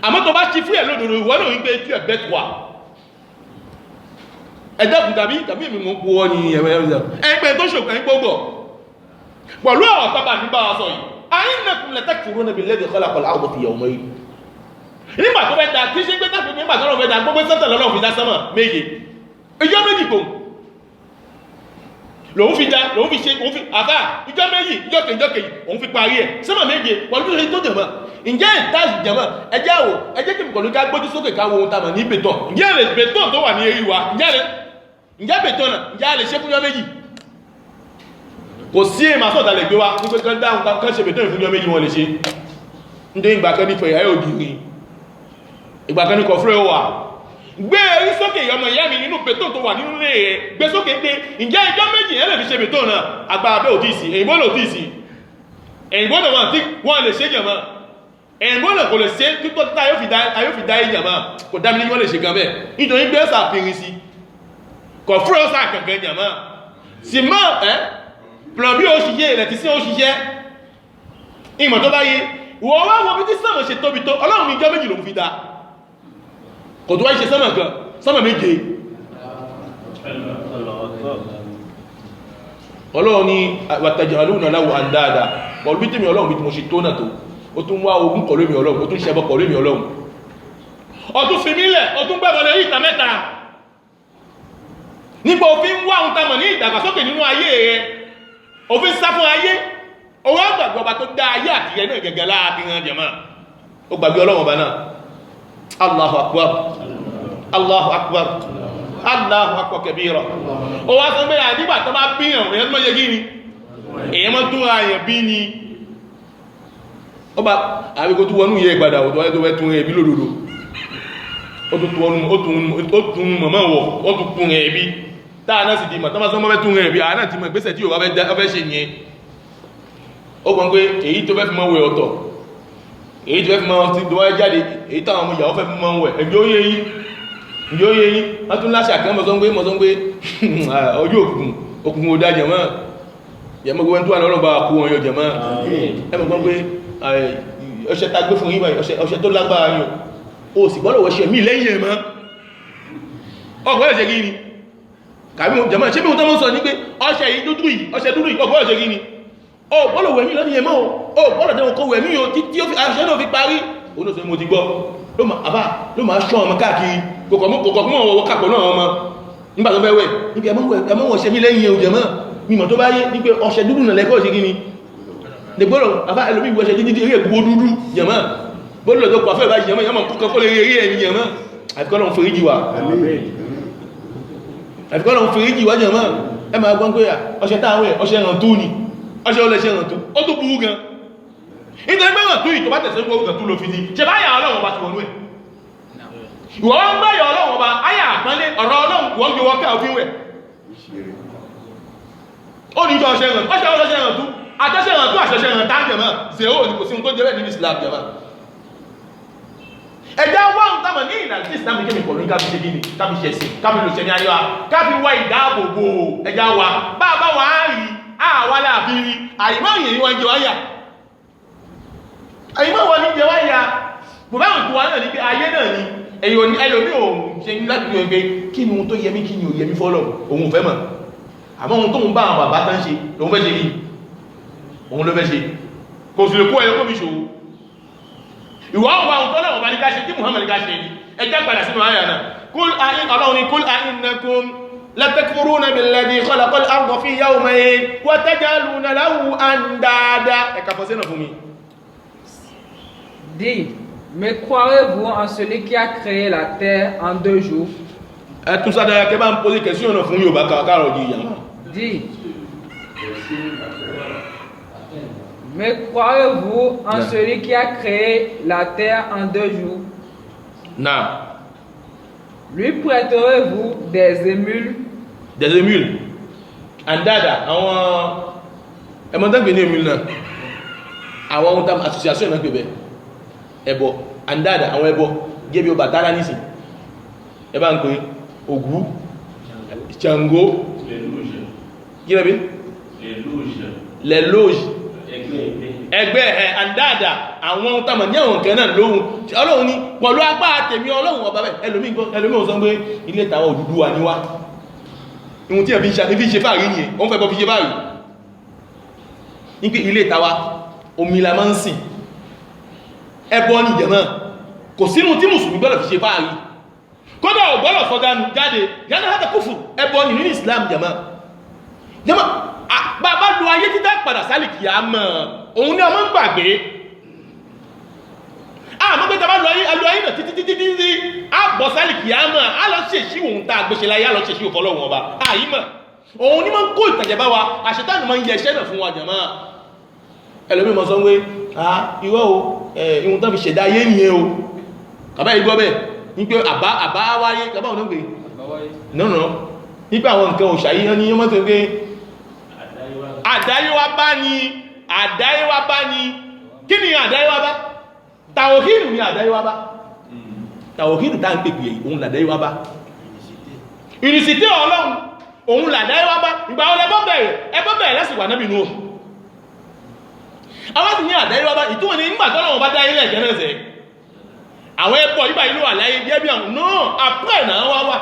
àmọ́ tó bá ṣe fún ẹ̀ lódòdó ìwọ́n náà ń gbé tí ẹ̀ bẹ́tùwà ẹ̀dẹ́kùn tàbí èmì mú kú ọ ní ẹgbẹ́ tó ṣòkàn ní gbogbo pẹ̀lú àwọn tàbà ní bá sọ yìí ayinnakum latakfuruna billadhi khalaqal arda fi yawmayn nígbà tó fẹ́ dá kí ṣe gbé tàbí nígbà tó fẹ́ dá gbogbo sẹ́tẹ̀ lọ́lọ́ fi dá sánmà méje ìjọ méjì kò lòun fi dá lòun fi ṣe òun fi àfà ìjọ méjì ìjọ kejì òun fi parí ẹ̀ sánmà méje pẹ̀lú tó ṣe tó jẹ̀mọ́ ǹjẹ́ ìtàṣì jẹ̀mọ́ ẹjẹ́ àwò ẹjẹ́ kí pẹ̀lú ká gbójú sókè káwọ ohun tàmà ní bètọ̀ ǹjẹ́ lè bètọ̀ tó wà ní eré wa ǹjẹ́ bètọ̀ náà ǹjẹ́ lè ṣe fún ìjọ méjì kò sí èmà sọ̀tà lè gbé wa wípé kan dáhùn kan ṣe bètọ̀ ìfún ìjọ méjì wọn lè ṣe ǹjẹ́ ìgbà kan ní fẹ̀yà yóò dìrì ìgbà kan ní kọfúrẹ́ wà gbé erí sókè ọmọ ìyá mi nínú bètò tó wà nínú ilé rẹ̀ gbé sókè dé ǹjẹ́ ìjọ méjì ẹ̀ lè fi ṣe bètò náà agbára bẹ́ òtí sí èyìnbó lò tí sí èyìnbó náà wọ́n lè ṣe jẹ̀mọ́ èyìnbó náà kò lè ṣe títọ́ títà ayó fi dá ìjàmọ́ kò dá mi ní wọ́n lè ṣe gan bẹ́ẹ̀ nítorí gbé ẹ̀sà pìnrin sí kò fúrẹ́ ọ̀sà kankan jàmọ́ sì mọ́ plọ̀bí òṣìṣẹ́ rẹ̀ ti sí òṣìṣẹ́ ìmọ̀ tó bá yé wọ́n wá wọ́n bí tí sọ́mọ̀ ṣe tóbi tó ọlọ́run ní ìjọ méjì ló ń fi dá kò tó wá ṣe sánmà kan sánmà méje ọlọ́run ni wàtàjàlúnà láwọ̀ àndáadà pọ̀lú bí tí mi ọlọ́run bí tí mo ṣe tó náà tó ó tún wá ogun kọ̀lú mi ọlọ́run ó tún ṣẹbọ kọ̀lú mi ọlọ́run ó tún fi mílẹ̀ ó tún gbẹ́bọ̀lẹ̀ ìta mẹ́ta nígbà òfin wá ohun tamọ̀ ní ìdàgbàsókè nínú ayé rẹ̀ òfin sá fún ayé owó àgbàgbọ́ ọba tó dá ayé àti rẹ̀ náà gẹ̀gẹ̀ láàbíran jẹ̀mọ́ ó gbàgbé ọlọ́run ọba náà Allahu akbar Allahu akbar Allahu akbar kabira ó wá sọ pé àdígbà tó bá bíyàn èyàn mọ́ yẹ kí ni èyàn mọ́ tún ààyàn bí ni ó bá àríkò tó wọnú yẹ ìgbàdà òtò wáyé tó fẹ́ tún rẹ̀ bí lòdòdó ó tún mọ̀mọ́ wọ̀ ó tún tún rẹ̀ bí táà náà sì di mọ̀ tọ́mọ́ sọ́mọ́ fẹ́ tún rẹ̀ bí àánà ti mọ̀ ìgbésẹ̀ tí ò fẹ́ ṣe yẹn ó kàn pé èyí tó fẹ́ fi mọ́ wẹ̀ ọ̀tọ̀ èyí tó fẹ́ fi mọ́ ti dọ́wọ́ jáde èyí táwọn ọmọ ìyàwó fẹ́ fi mọ́ wẹ̀ ẹgbẹ́ ó yé yí wọ́n tún láṣà kan mọ́sángbé ọjọ́ òkùnkùn ó dá jẹ̀mọ́ jẹ̀mọ́ gbogbo tó wà lọ́rọ̀ bá kú wọn yọ jẹ̀mọ́ ẹmọ̀gbọ́n pé ọṣẹ tá gbé fún yín báyìí ọṣẹ tó lágbára yọ ó sì gbọ́dọ̀ wọ́ṣẹ mí lẹ́yìn ẹ̀mọ́ ọgbọ́dọ̀ ṣe gíní kàbí jẹ̀mọ́ ṣé bí wọ́n tọ́ sọ ní pé ọṣẹ yìí dúdú yìí ọgbọ́dọ̀ ṣe gíní ó gbọ́dọ̀ wẹ̀mí lọ́dún yẹmọ́ ó gbọ́dọ̀ dẹ̀wọ̀n kó wẹ̀mí yóò tí aṣẹ́ náà fi parí olóòsàn mo ti gbọ́ ló máa ṣọ́ ọmọ káàkiri kòkòmọ́ ọwọ́ kàpọ̀ náà ọmọ nígbà tó fẹ́wẹ́ nígbà ẹmọ́wọ̀ ṣe mí lẹ́yìn ẹ̀hùn jẹ̀mọ́ mímọ̀ tó bá yé ní pé ọṣẹ dúdú nà lẹ́kọ́ ṣe gíní lẹ́gbọ́rọ̀ àbá ẹlòmí ìwọ̀ṣẹ̀ dídí eré ẹ̀gbọ́ dúdú jẹ̀mọ́ bọ́lọ̀ tó pàfẹ́ bá jẹ̀mọ́ yọmọ̀ kọ́kọ́ kó lè rí ẹ̀mí jẹ̀mọ́ àfikọ́lọ̀ fèríjì wà jẹ̀mọ́ ẹ máa gbọ́n pé ọṣẹ táwẹ̀ ọṣẹ ẹ̀ràn tó ní ọṣẹ ọlẹ́ṣẹ́ ẹ̀ràn tó ó tó burú gan ìtẹ́ mẹ́ràn tó ìtọ́ bá tẹ̀sẹ̀ gbọ́gbọ̀n tó ló fi di ṣe bá yà ọlọ́run bá ti wọnú ẹ̀ ìwọ̀n ń báyọ̀ ọlọ́run ọba ayà àpánlé ọ̀rọ̀ ọlọ́run wọ́n gbé wọ́ká òfin wẹ̀ ó ní ìjọ ọ̀ṣẹ́ ìrìn ọ̀ṣẹ́ ọlọ́ṣẹ́ ìrìn tó àjọṣẹ́ ìrìn tó àṣẹṣẹ́ ìrìn tá jẹ̀mọ́ zero ní kò sí ohun tó jẹ́ nínú Islam jẹ̀mọ́ ẹjá wá ń tàmà ní ìlànà tí Islam kémi pọ̀ ní káfí ṣe gíní káfí ṣe sí káfí lò ṣẹ̀mí ayọ́ káfí wá ìdáàbòbò ẹjá wa bá bá wà á rí àwa láàbí rí àìmọ́ ìyẹn wọn jẹ wáyà àìmọ́ wọn ní jẹ wáyà bùbá òkú wa náà ní pé ayé náà ni ẹ̀yọ̀ ní ẹlòmí òun ṣe ní láti rí ọgbẹ́ kí ni ohun tó yẹmí kí ni ò yẹmí fọ́lọ̀ òun fẹ́ mọ̀ àmọ́ ohun tó ń bá àwọn bàbá tán ṣe lòun fẹ́ ṣe rí òun ló fẹ́ ṣe kò sì lè kó ẹyọ kómi ṣòwò ìwọ̀ ọ̀wọ̀ àwọn tó lọ́wọ́ bá ní ká ṣe tí Muhammad ká ṣe ní ẹjẹ́ padà sínú ayà náà kúl àyín ọlọ́run ni kúl a'innakum latakfuruna billadhi khalaqal arda fi yawmayn wa taj'aluna lahu andada ẹ̀ka fọ́ sínú fún mi. Mais croirez-vous en celui qui a créé la terre en 2 jours? Tout ça d'ailleurs, qu'elle va me poser question, on a fini au bac à Dis. Mais croirez-vous en celui qui a créé la terre en 2 jours? Non. Lui prêterez-vous des émules? Des émules. Andada, elle m'a dit émules là. Àwọn tam association na bébé. Ẹbọ andada àwọn ẹbọ gẹ́bí Ọbàtálá nísì ẹbá ń pè Ògún Ṣàngó gírẹ́bí les loges ẹgbẹ́ andada àwọn tàmà ní àwọn nǹkan náà lóhun Ọlọ́run ní pọ̀lú apá àtẹ̀mí Ọlọ́run ọba bẹ́ ẹlòmí ò sọ pé ilé tàwọn Odùduwà níwá ìhun tí ẹ̀bí ṣe fàárí ní ẹ̀ wọ́n fẹ́ bọ́ fi ṣe fàárí ní pé ilé tàwa omi la máa ń sìn ẹbọ ní ìjẹ̀mọ́ kò sínú tí mùsùlùmí gbọ́dọ̀ fi ṣe fáàrí kódà ò gbọ́dọ̀ sọ jáde yánà hádà kúfù ẹbọ nínú Islam jama bàbá lu ayé títà padà sálì kìí àmọ́ òun ni ọmọ ń gbàgbé àmọ́ pé tàbá lu ayé náà títí àbọ̀ sálì kìí àmọ́ a lọ ṣèṣì òun tá àgbéṣe láyé a lọ ṣèṣì òfọlọ́wọ́n ọba àyímọ̀ òun ni máa ń kó ìtàjẹ̀ bá wa àṣetánù máa ń yẹ iṣẹ́ náà fún wa jama ẹlòmí mọ́ sọ pé irọ́ o ìhun tán fi ṣẹ̀dá ayé nìyẹn o kàbá ìgbọ́ bẹ́ẹ̀ ní pé àbá wáyé kàbá òun gbé nọ́nà nípa àwọn nǹkan òṣàyí ní yọ́mọ́ tó gbé àdáyéwá bá ní kí ni àdáyéwá bá tàwọ̀hídù ni àdáyéwá bá tàwọ̀hídù tá ń pèpè òun làdáyéwá bá ìrìsìtí ọlọ́run òun làdáyéwá bá ìgbà ọlọ́ ẹbọ́ bẹ̀rẹ̀ lásìkò ànábì Nuh àwọn ti ní àdáyéwá bá ìtúwọ̀n ní nígbàtọ́lọ́wọ́ bá dáyé lẹ́ẹ̀kẹ́ náà sẹ́ àwọn ẹbọ ìgbà ìlú àláyé jẹ́ bí àwọn náà àpẹ́ náà wá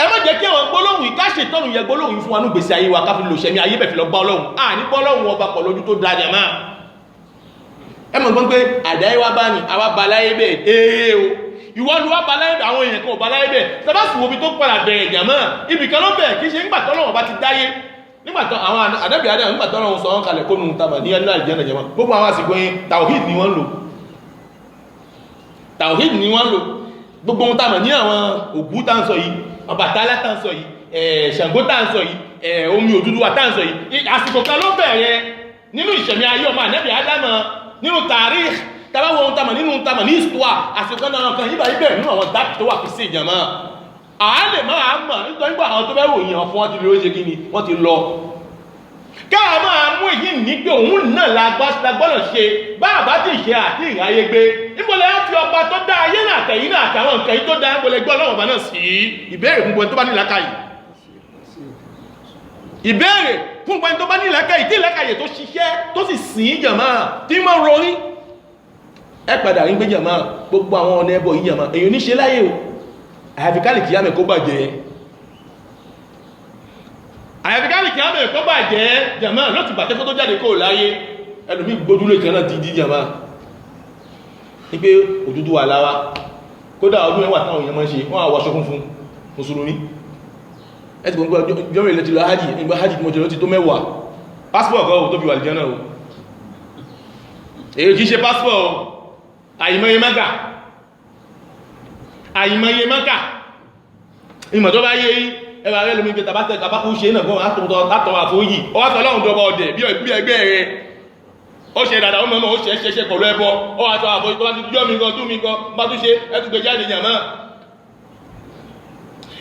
ẹ má jẹ́ kí àwọn gbólóhùn ìkáṣe tọ́nù yẹ gbólóhùn fún wa ní gbèsè ayé wa káfí lò ṣẹ́mi ayé bẹ̀fì lọ gbá ọlọ́run ní gbọ́lọ́hùn ọba pọ̀ lójú tó dájà máa ẹ mọ̀ gbọ́n pé àdáyéwá bá ní àwa baláyé bẹ́ẹ̀ o ìwọ́lu wa baláyé bẹ́ẹ̀ àwọn èèyàn kan ò baláyé bẹ́ẹ̀ sábàsì wo bí tó padà bẹ̀rẹ̀ jàmá ibì kan ló bẹ̀rẹ̀ kì í ṣe nígbà tọ́lọ́run bá ti dáyé nígbàtọ́ àwọn ànábì Ádámù nígbàtọ́ ọ̀rọ̀ sọ wọn kalẹ̀ kónú tàbà ní ẹnu àìjẹ́nà jẹmọ́ gbogbo àwọn àsìkò yìí tàwhídì ni wọ́n lò tàwhídì ni wọ́n lò gbogbo ohun tàbà ní àwọn Ògún tàǹsọ̀ yìí Ọbàtálá tàǹsọ̀ yìí Ṣàngó tàǹsọ̀ yìí omi Odùduwà tàǹsọ̀ yìí àsìkò kan ló bẹ̀rẹ̀ nínú ìṣẹ̀mí ayé ọmọ ànábì Ádámù nínú tàríkh tàbáwọ̀ ohun tàbà nínú tàbà ní ìsìtúwà àsìkò náà kan yíba ibẹ̀ nínú àwọn dáàbì tó wà fi sí ìjàmá àálè máa mọ̀ nítorí pé àwọn tó bẹ́ ròyìn ọ̀fún wọn ti lè ṣe kí ni wọ́n ti lọ káà máa mú èyí ní pé òun náà lágbọ́nà ṣe bá àbá tí ìṣe àti ìráyé gbé níbọ̀lẹ̀ á fi ọba tó dá ayé náà tẹ̀yìn náà àtàwọn nǹkan yìí tó dá níbọ̀lẹ̀ gbọ́ ọlọ́run ọba náà sí ìbéèrè fún gbọ́n tó bá ní ìlàkàyè ìbéèrè fún gbọ́n tó bá ní ìlàkàyè tí ìlàkàyè tó ṣiṣẹ́ tó sì sìn jàmá tí mọ́ rorí ẹ padà rí gbé jàmá gbogbo àwọn ọ̀nà ẹbọ yìí jàmá èyí oníṣe láyé o àyàfikálì kìí àmẹ́ kó bàjẹ́ àyàfikálì kìí àmẹ́ kó bàjẹ́ jàmá ló ti bàtẹ́ kó tó jáde kó láyé ẹlòmí gbójúlé kan náà ti di jàmá ní pé òdúdú wà láwá kódà ọdún ẹwà táwọn èèyàn máa ṣe wọ́n àwọ̀ aṣọ funfun mùsùlùmí ẹ̀tì gbogbo jọ́rọ̀ ilẹ̀ ti lọ hajji nígbà hajji mọ̀jọ̀ ti tó 10 passport ọgọ́ tó fi wà lìjánà o èyí kìí ṣe passport àìmọye mẹ́kà àìmọye mẹ́kà ìmọ̀ tó bá yé ẹwà rẹ̀ lómi pé tàbátẹ̀ kàbákú ṣe náà gọ́n látọ̀ àfóyì ọwá tọ́lọ́run jọba ọdẹ̀ bí ẹgbẹ́ rẹ̀ ó ṣe dada ó mọ̀ ó ṣe pẹ̀lú ẹbọ ó wà tọ́ àfóyì tó bá ti jọ́ mi gan tú mi gan bá tún ṣe ẹtùgbé jáde yàmá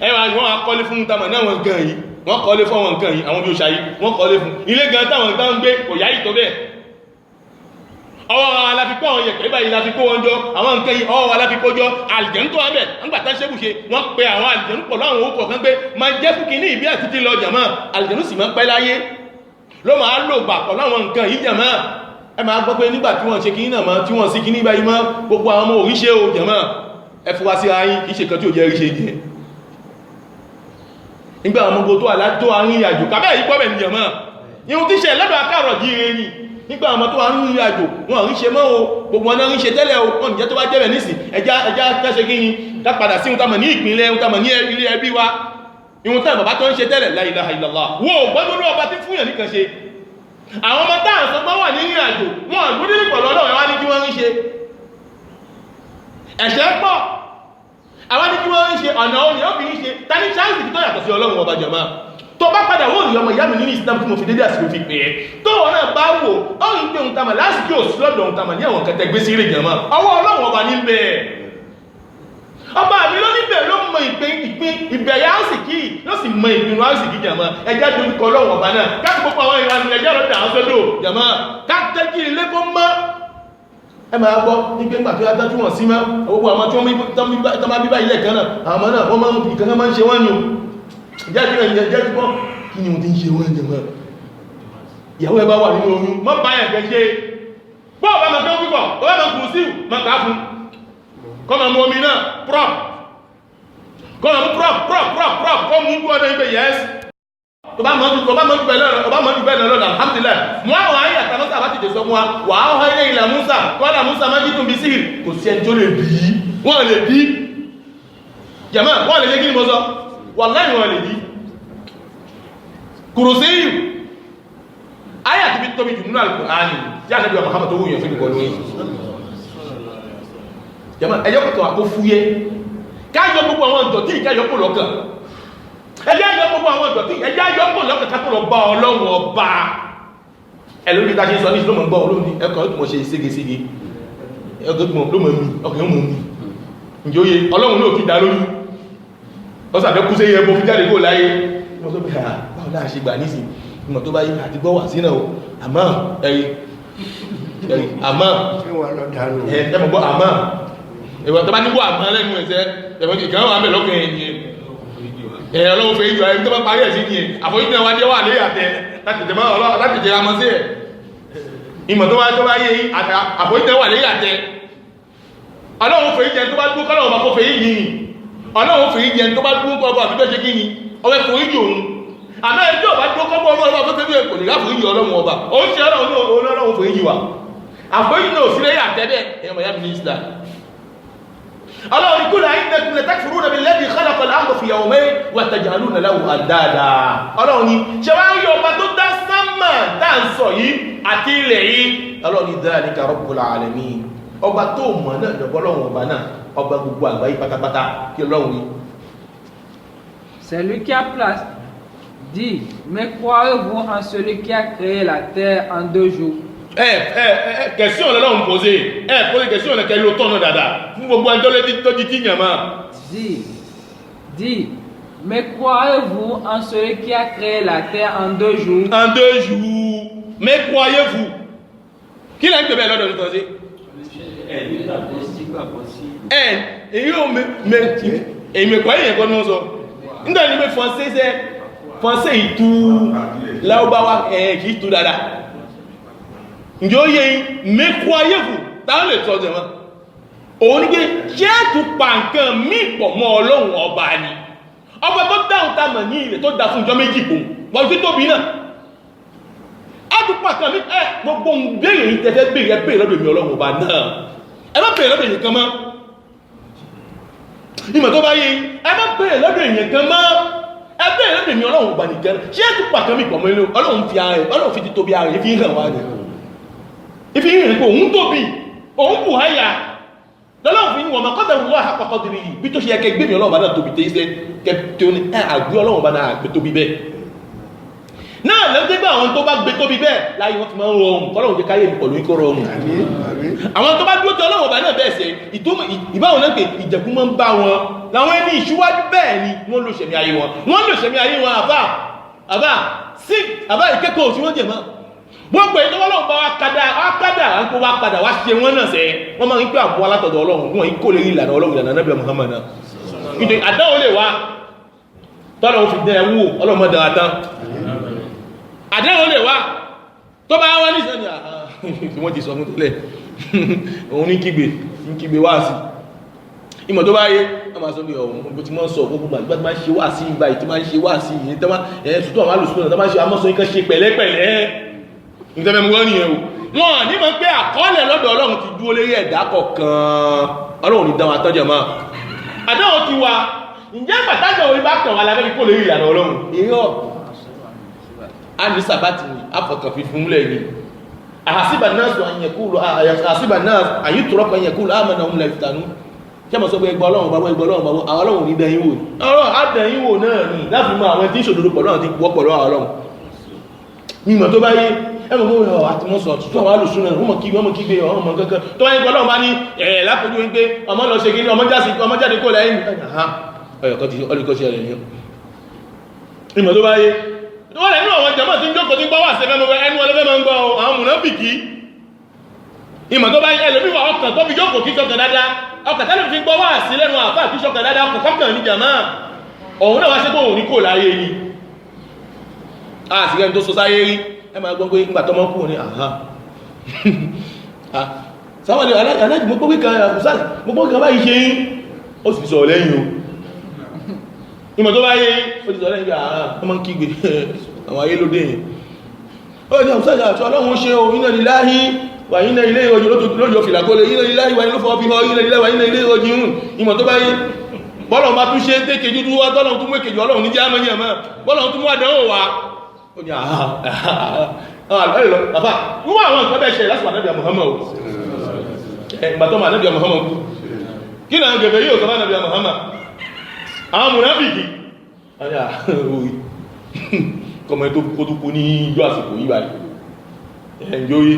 ẹwà wọ́n á kọ́lé fún tamà ní àwọn nǹkan yìí wọ́n kọ́lé fún àwọn nǹkan yìí àwọn bí ó ṣayí wọ́n kọ́lé fún ilé gan táwọn nǹkan ń gbé kò yáyì tó bẹ́ẹ̀ ọwọ́ aláfikọ́ àwọn yẹ̀kẹ́ báyìí láfikọ́ wọn jọ àwọn nǹkan yìí ọwọ́ aláfikọ́ jọ àlìjẹ̀nú tó wọ́n bẹ̀ ńgbàtà ṣébù ṣe wọ́n pe àwọn àlìjẹ̀nú pọ̀ láwọn òkò kan pé ma jẹ́ fún kìíní ìbí àti tí lọ jàmá àlìjẹ̀nú sì máa pẹ́ láyé ló máa lò gbà pọ̀ láwọn nǹkan yìí jàmá ẹ máa gbọ́ pé nígbà tí wọ́n ṣe kìíní náà tí wọ́n sí kìíní báyìí mọ́ gbogbo àwọn ọmọ òríṣẹ́ o jàmá ẹ fura sí ayín kìí ṣe kan tí ò jẹ́ ríṣẹ́ jẹ́ nígbà àwọn ọmọ tó àlájọ́ arìnrìn àjò kábẹ́ yìí pọ́bẹ̀ ní jàmá ihun tí ṣe lẹ́dọ̀ akárọ̀ jíire ni nígbà àwọn tó wà ń rìn àjò wọn rí ṣe mọ́ o gbogbo ọ̀nà rí ṣe tẹ́lẹ̀ o wọ́n jẹ́ tó bá jẹ́rẹ̀ nísìn ẹjá tẹ́ṣe kí ní dápadà sí ìhun ní ìpínlẹ̀ ìhun ní ilé ẹbí wa ìhun tàbí bàbá tó ń ṣe tẹ́lẹ̀ la ilaha illallah wo gbọ́gbọ́n ọba tí fúnyàn nìkan ṣe àwọn ọmọ táà sọ pé wà ní ìrìn àjò wọn gbọ́dọ̀ ní pọ̀lọ́ ọlọ́run wá ní kí wọ́n rí ṣe ẹ̀ṣẹ̀ pọ̀ àwọn ní kí wọ́n rí ṣe ọ̀nà òní ó fi ní ṣe ta ní ṣáàsì tó yàtọ̀ sí ọlọ́run ọba jàmá tó bá padà wọ́n rí ọmọ ìyá mi nínú Islam tí mo fi dédé àsìkò fi pè é tó wọ́n náà bá wò ọ́rin pé ohun tamà lásìkò òsìlọ́dọ̀ ohun tamà ní àwọn kẹtẹ gbé sí ìrìn jẹmọ́ ọwọ́ ọlọ́run ọba ní bẹ́ẹ̀ ọba mi ló níbẹ̀ ló mọ ìpín ìbẹ̀yà àsìkí ló sì mọ ìpinnu àsìkí jẹmọ́ ẹjá dojúkọ ọlọ́run ọba náà káàkiri gbogbo àwọn ìranù ẹjá lọ́dẹ̀ àwọn sọ́dọ̀ jẹmọ́ káàkiri ilé kó mọ́ ẹ máa gbọ́ ní pé ńgbà tó yá dájú wọn sí mọ́ gbogbo àwọn tí wọ́n máa bíbá ilẹ̀ kan náà àwọn náà wọ́n máa ń fi kankan máa ń ṣe wọ́n ni o jẹ́ gbọ́ kí ni wọ́n ti ń ṣe wọ́n jẹ́ mọ́ ìyàwó ẹ bá wà nínú oyún mọ́ bá yẹ̀ gẹ́ ṣe bọ́ ọba mọ̀ fẹ́ púpọ̀ ọba mọ̀ kùrù sí mọ́ ká fún kọ́mọ̀ mú omi náà prop kọ́mọ̀ mú prop kọ́ mú gbọ́dọ̀ ibẹ̀ yẹ́s ọba mọ̀ jù bẹ́ẹ̀ lọ́nà alhamdulillah mú àwọn ayé àtàlọ́sà bá ti dé sọ mú wa wà á ọ̀há ilé ìlà Musa kọ́dà Musa má jí tún bí síhìrì kò sí ẹni tó lè bí wọ́n lè bí jàmá wọ́n lè ṣe kí ni mo sọ wàláhì wọ́n lè bí kùrùsíyù ayé àti bí tóbi jù nínú Al-Qur'ani tí Ànábì wa Muhammad tó wúyàn fún ìkọlù yìí jàmá ẹjọ́ kọ̀tọ̀ àkó fúyẹ́ káyọ gbogbo àwọn ìdọ̀tí ìkáyọ kò lọ́kàn ẹjẹ́ ayọ gbogbo àwọn ìdọ̀tí ẹjẹ́ ayọ kò lọ́kàn kákọ̀ lọ bá Ọlọ́run ọba ẹlòmí ta ṣe sọ ní ìṣlọ́mọ̀ gbọ́ olóòní ẹkọ̀ ìtumọ̀ ṣe ségesége ẹgbẹ̀gbọ̀n ló mọ̀ mí ọkùnrin mọ̀ mí ǹjẹ́ oye Ọlọ́run náà kí dá lórí ọ sàfẹ́ kú sí ẹyẹ bó fi jáde kó láyé wọ́n tó bí i báwo láà ṣe gbà nísìn ìmọ̀ tó bá yí àti gbọ́ wà sí náà àmọ́ ẹ̀rí àmọ́ ẹmọ̀ gbọ́ àmọ́ ẹ̀wọ̀n tó bá nígbọ́ àmọ́ lẹ́nu ẹ̀sẹ̀ ẹ̀wọ̀n kìkan wà mẹ́ lọ́kàn ẹ̀yìn ẹ̀ Ọlọ́run fẹ́ ìjọ ẹni tó bá parí ẹ̀ sí ní ẹ̀ àfọ́jú náà wá jẹ́ wà lé àtẹ láti jẹ́ àmọ́ sí ẹ̀ ìmọ̀ tó bá yé àfọ́jú náà wà lé àtẹ Ọlọ́run fẹ́ ìjẹ tó bá dúró kọ́lọ́run bá kó fẹ́ yìí Ọlọ́run fẹ́ ìjẹ tó bá dúró kọ́lọ́run àbí tó ṣe kí ni ọwẹ́ fún ìjì òun àmọ́ ẹjọ́ bá dúró kọ́lọ́run ọba tó tẹ́lẹ̀ kò lè rá fún ìjì Ọlọ́run ọba ó ń ṣe Ọlọ́run fún ìjì wa àfọ́jú náà sí lẹ́yìn àtẹ́bẹ̀ ẹ̀mọ̀ yá mínísítà Ọlọ́run kúrò àìdẹ́kùn lè tẹ́kùrú nàbí lẹ́bí khalaqa al-arda fi yawmayn wa taj'aluna lahu andada Ọlọ́run ni ṣe wá yọ ọba tó dá sánmà dáǹsọ̀ yìí àti ilẹ̀ yìí Ọlọ́run ni dhalika rabbul alamin ọba tó mọ̀ náà lọ́gbọ́ Ọlọ́run ọba náà ọba gbogbo àgbáyé pátápátá kí Ọlọ́run ni. C'est lui qui a place dit mais croyez-vous en celui qui a créé la terre en 2 jours? Question Ọlọ́run posé posé question ọ̀nà kẹlẹ́ òtọ́ náà dáadáa fún gbogbo ẹni tó di tíyàn máa. Dit mais croyez-vous en celui qui a créé la terre en 2 jours? En 2 jours mais croyez-vous kí lẹ́yìn tó bẹ́ẹ̀ lọ́dọ̀ tó tọ́ sí. Èmi kọ́ èyàn kọ́ ní wọ́n sọ nígbà ní pé Français ìtú Lárúbáwá kìí tú dáadáa ǹjẹ́ ó yẹ mais croyez-vous táwọn lè tọ́ jẹ̀mọ́ òun ní pé ṣé ètò pa nǹkan míì pọ̀ mọ́ Ọlọ́run ọba ni ọba tó dáhùn tá mọ̀ ní ilẹ̀ tó dá fún ìjọ méjì kò wọ́n tí tóbi náà àdúpà kan ní gbogbo ń béèrè ní tẹ́fẹ́ béèrè lọ́dọ̀ èmi Ọlọ́run ọba náà ẹ má béèrè lọ́dọ̀ èyàn kan mọ́ ìmọ̀ tó bá yé ẹ má béèrè lọ́dọ̀ èyàn kan mọ́ ẹ béèrè lọ́dọ̀ èmi Ọlọ́run ọba nìkan ṣé àdúpà kan mi pọ̀ mọ́ inú Ọlọ́run fi ti tóbi ara rẹ̀ fi hàn wá ní ìfi hàn pé òun tóbi òun bù háyà lọ́lọ́run fi ní wọ́n mọ́kọ́dà wọ́n àpapọ̀ dìrì yìí bí tó ṣe ẹkẹ gbé mi Ọlọ́run ọba náà tóbi tẹ́ iṣẹ́ kẹtẹ́ ó ní àgbé Ọlọ́run ọba náà gbé tóbi bẹ́ẹ̀ náà lẹ́gbẹ́gbẹ́ àwọn tó bá gbé tóbi bẹ́ẹ̀ láyé wọ́n ti máa ń rọrùn kọ́lọ́run jẹ́ káyé pọ̀lú ikọ́ rọrùn àwọn tó bá dúró tí Ọlọ́run ọba náà bẹ́ẹ̀ sẹ́ ìbáwọn náà pé ìjẹ̀kú máa ń bá wọn láwọn ẹni ìṣíwájú bẹ́ẹ̀ ni wọ́n lò ṣẹ̀mí ayé wọn àbá ìkẹ́kọ̀ọ́ sí wọ́n jẹ̀ máa gbogbo ètò Ọlọ́run bá wá padà wá ṣe wọ́n náà sẹ́ wọ́n máa ń pẹ́ àbúwá látọ̀dọ̀ Ọlọ́run wọ́n yí kó lè rí ìlànà Ọlọ́run ìlànà Nábì Muhammad náà ìdè àdáwò lè wá tọ́lọ̀ fi dẹ̀ wú Ọlọ́run mọ́ dára tán àdáwò lè wá tó bá wá ní ìsẹ́ni àhán wọ́n ti sọ fún tẹ́lẹ̀ òun ní kígbe wá sí ìmọ̀ tó bá yé wọ́n máa sọ pé ọ̀hún bó ti mọ́ sọ gbogbo àgbà tí máa ń ṣe wá sí ìgbà ìtí máa ń ṣe wá sí ìyẹn tó máa tuntun àwọn alùsùn náà tó máa ń ṣe amọ́sọ nǹkan ṣe pẹ̀lẹ́pẹ̀lẹ́ ìtẹ́fẹ́ mú wọ́n nìyẹn o wọ́n ní mọ̀ pé àkọọ́lẹ̀ lọ́dọ̀ Ọlọ́run ti dúró lérí ẹ̀dá kọ̀ọ̀kan Ọlọ́run ní dáwọn atọ́jọ́ máa àdáwọn ti wá ǹjẹ́ pàtàkì orí bá kàn wá lábẹ́ kó lérí ìlànà Ọlọ́run irọ́ a ní sàbátì ní afọ̀kàn fi fún lẹ́yìn àhàsíbà náà sọ àyẹ̀kúrò àhàsíbà náà àyítùrọ́pọ̀ àyẹ̀kúrò àmàna òun lẹ́fìtànú kí a mọ̀ sọ pé ẹgbọ́ Ọlọ́run bàbá àwọn Ọlọ́run ní dẹ̀yìn wò ọ̀rọ̀ àdẹ̀yìn wò náà ní láti mọ àwọn tí ń ṣòdodo pọ̀ náà ti wọ́pọ̀ lọ́wọ́ Ọlọ́run mímọ̀ tó bá yé ẹmọ̀ mọ́ ọ̀rọ̀ àti mọ́sọ̀ tuntun àwọn alùsùn náà wọ́n mọ̀ kígbe ọmọ kankan tó wáyé gbọ́ Ọlọ́run bá ní ẹ̀ẹ̀ lápòjú wípé ọmọ lọ ṣe gíní ọmọ jáde kó lẹ́yìn ọ̀yọ̀kọ́ ti ọlùkọ́ṣẹ́ rẹ̀ ní ìmọ̀ tó bá yé wọ́n lẹ́nu àwọn jàmọ́ tí ń jókòó tí ń gbọ́ wà sí ẹnu ọlọ́fẹ́ máa ń gbọ́ àwọn mùnáfìkí ìmọ̀ tó bá yé ẹlòmíwà ọkàn tó fi jókòó kí ṣọkàn dáadáa ọkàn tẹ́lẹ̀ fi gbọ́ wà sí lẹ́nu àfáà kí ṣọkàn dáadáa ọkàn kọ́kàn ní jàmá òun náà wá sí pé òun ní kò láyé ni a sì rẹ̀ tó so sáyé rí ẹ máa gbọ́ pé nígbà tọ́mọ́ kù ní àhá sáwọn aláàjì mo gbọ́ pé kan báyìí ṣe yín ó sì sọ lẹ́yìn o ìmọ̀ tó bá yé ó ti sọ lẹ́yìn ààrùn ọmọ kígbe àwọn ayé lóde yìí ó ní ọ̀sájà àti Ọlọ́run ṣe o iná líláhí wà iná ilé ìrọ̀jù lójò fìlàkólé iná líláhí wà iná fọ́ bí họ iná líláhí wà iná ilé ìrọ̀jù ìmọ̀ tó bá yé bọ́lọ̀ bá tún ṣe dé kejì tó wá tọ́lọ̀ tún mú èkejì ọlọ́run ní jámẹ́ni ẹ̀mọ́ bọ́lọ̀ tún mú àdánwò wá ó ní àfà mú àwọn nǹkan bẹ́ẹ̀ ṣe lásìkò ànábì Muhammad ìgbàtọ́mà ànábì Muhammad kú kí náà gẹ̀gẹ̀ yóò sọ́bá ànábì Muhammad àwọn mùnáfìkì kọmọ tó kó tó kú ní ìjọ àsìkò yíwa ẹ̀yọ́yé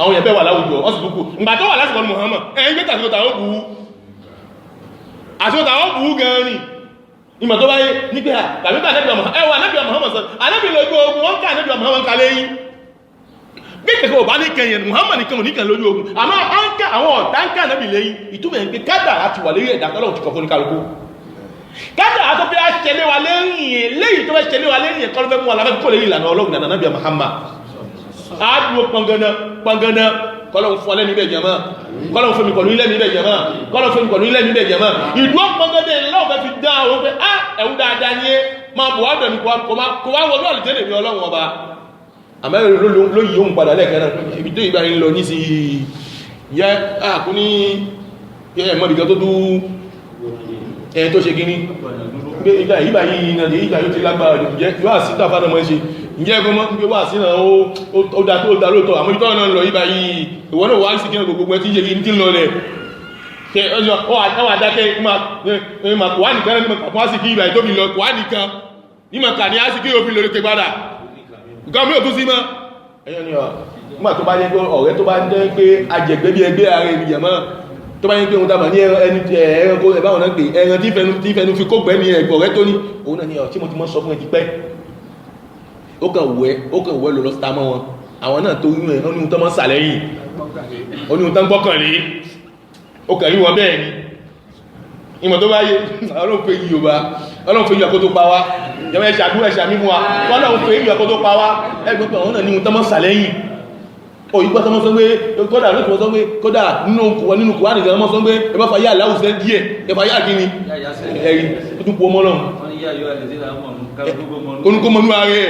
àwọn yẹ̀bẹ̀ wà láwùjọ wọ́n sì kúkú ìgbà tó wà lásìkò Muhammad ẹ̀yìn gbé tàbí tàwọn bú àṣíkò tàwọn bú gan ni ìmọ̀ tó báyé ní pé tàbí tàbí ẹwà anábì Muhammad sọ anábì lójú ogun wọ́n ká anábì Muhammad kalẹ̀ yìí bí kẹ̀kẹ́ ò bá ní kẹyìn Muhammad nìkan ò ní kẹ lójú ogun àmọ́ àwọn ọ̀tá ń ká anábì lẹ́yìn ìtumọ̀ ẹ̀ ń pé kádà láti wà lérí ẹ̀dá tọ́lọ̀ ti kọ̀kọ́ ní kálukú kádà tó fẹ́ ṣẹlẹ̀ wa lẹ́yìn léyìí tó fẹ́ ṣẹlẹ̀ wa lẹ́yìn ẹ̀kọ́ ló fẹ́ mú wa láfẹ́ kó lè rí ìlànà Ọlọ́run nànà anábì Muhammad àádùn pangana kọ́lọ̀ fún ọlẹ́ni bẹ̀ jẹ́mọ́ kọ́lọ̀ fún mi pẹ̀lú ilẹ̀ mi bẹ̀ jẹ́mọ́ kọ́lọ̀ fún mi pẹ̀lú ilẹ̀ mi bẹ̀ jẹ́mọ́ ìdúró pangana lọ́wọ́ fẹ́ fi dá àwọn pé á ẹ̀wù dáadáa ní máa bọ̀ wá bẹ̀rù kò wá wọlé àlùjẹ́lẹ̀ mi Ọlọ́run ọba àmẹ́rin ló yí ohun padà lẹ́ẹ̀kan náà ibi tó ìgbà ń lọ ní sí yẹ àkú ní ẹ̀mọ́bìkan tó dú ẹ̀ tó ṣe gíní ìgbà yìí náà ìgbà yóò ti lágbára jẹ́ yóò àsí tàfà náà mọ́ ṣe ìjẹ́ ẹgbẹ́ mọ́ gbé wà sí náà ó dá lóòtọ́ àmọ́ ìtọ́ náà lọ ìgbà yìí ìwọ́n náà wà sí kí gbogbo ẹ̀ tí ṣe gíní tí ń lọ rẹ̀ ṣe ọjọ́ ọwà dákẹ́ ìmọ̀ kò wá nìkan ní mọ̀ sí kí ìgbà ìtóbi lọ kò wá nìkan nímọ̀ kà ní á sí kí òfin lórí pé padà nǹkan mí ò tún sí mọ́ ẹ̀yọ́ ni ọ̀gbà tó bá jẹ́ pé ọ̀rẹ́ tó bá jẹ́ pé ajẹ̀gbẹ́ bí ẹgbẹ́ ààrẹ ènìyàn mọ́ tó bá jẹ́ pé ohun tàbà ní ẹranko ẹbáwọn náà pé ẹran tí fẹnu fi kó gbẹ́ ní ẹgbẹ́ ọ̀rẹ́ tó ní òun náà ni ọ̀ tí mo ti mọ́ sọ fún ẹ ti pẹ́ ó kàn wẹ́ lọ lọ́sítà mọ́ wọn àwọn náà tó rí ẹ̀ ó ní ohun tó mọ́ sàlẹ́yìn ó ní ohun tó ń gbọ́kànlé ó kàn rí wọn bẹ́ẹ̀ ni ìmọ̀ tó bá yé ọlọ́run fẹ́ yìí ọba ọlọ́run fẹ́ yìí ọkọ́ tó pa wá jẹmọ́ ẹ̀ṣàdúrà ẹ̀ṣàmímú wa ọlọ́run fẹ́ yìí ọkọ́ tó pa wá ẹgbẹ́gbẹ́ àwọn náà ní ohun tó mọ́ sàlẹ́yìn òyìnbó tó mọ́ sọ pé kódà ló tó mọ́ sọ pé kódà nínú kùwá nìkan mọ́ sọ pé ẹbá fa yá aláwùsẹ́ díẹ̀ ẹbá yá kí ni ẹ̀rí tó tún pọ̀ mọ́ lọ́run kónúkó mọ́nú ààrẹ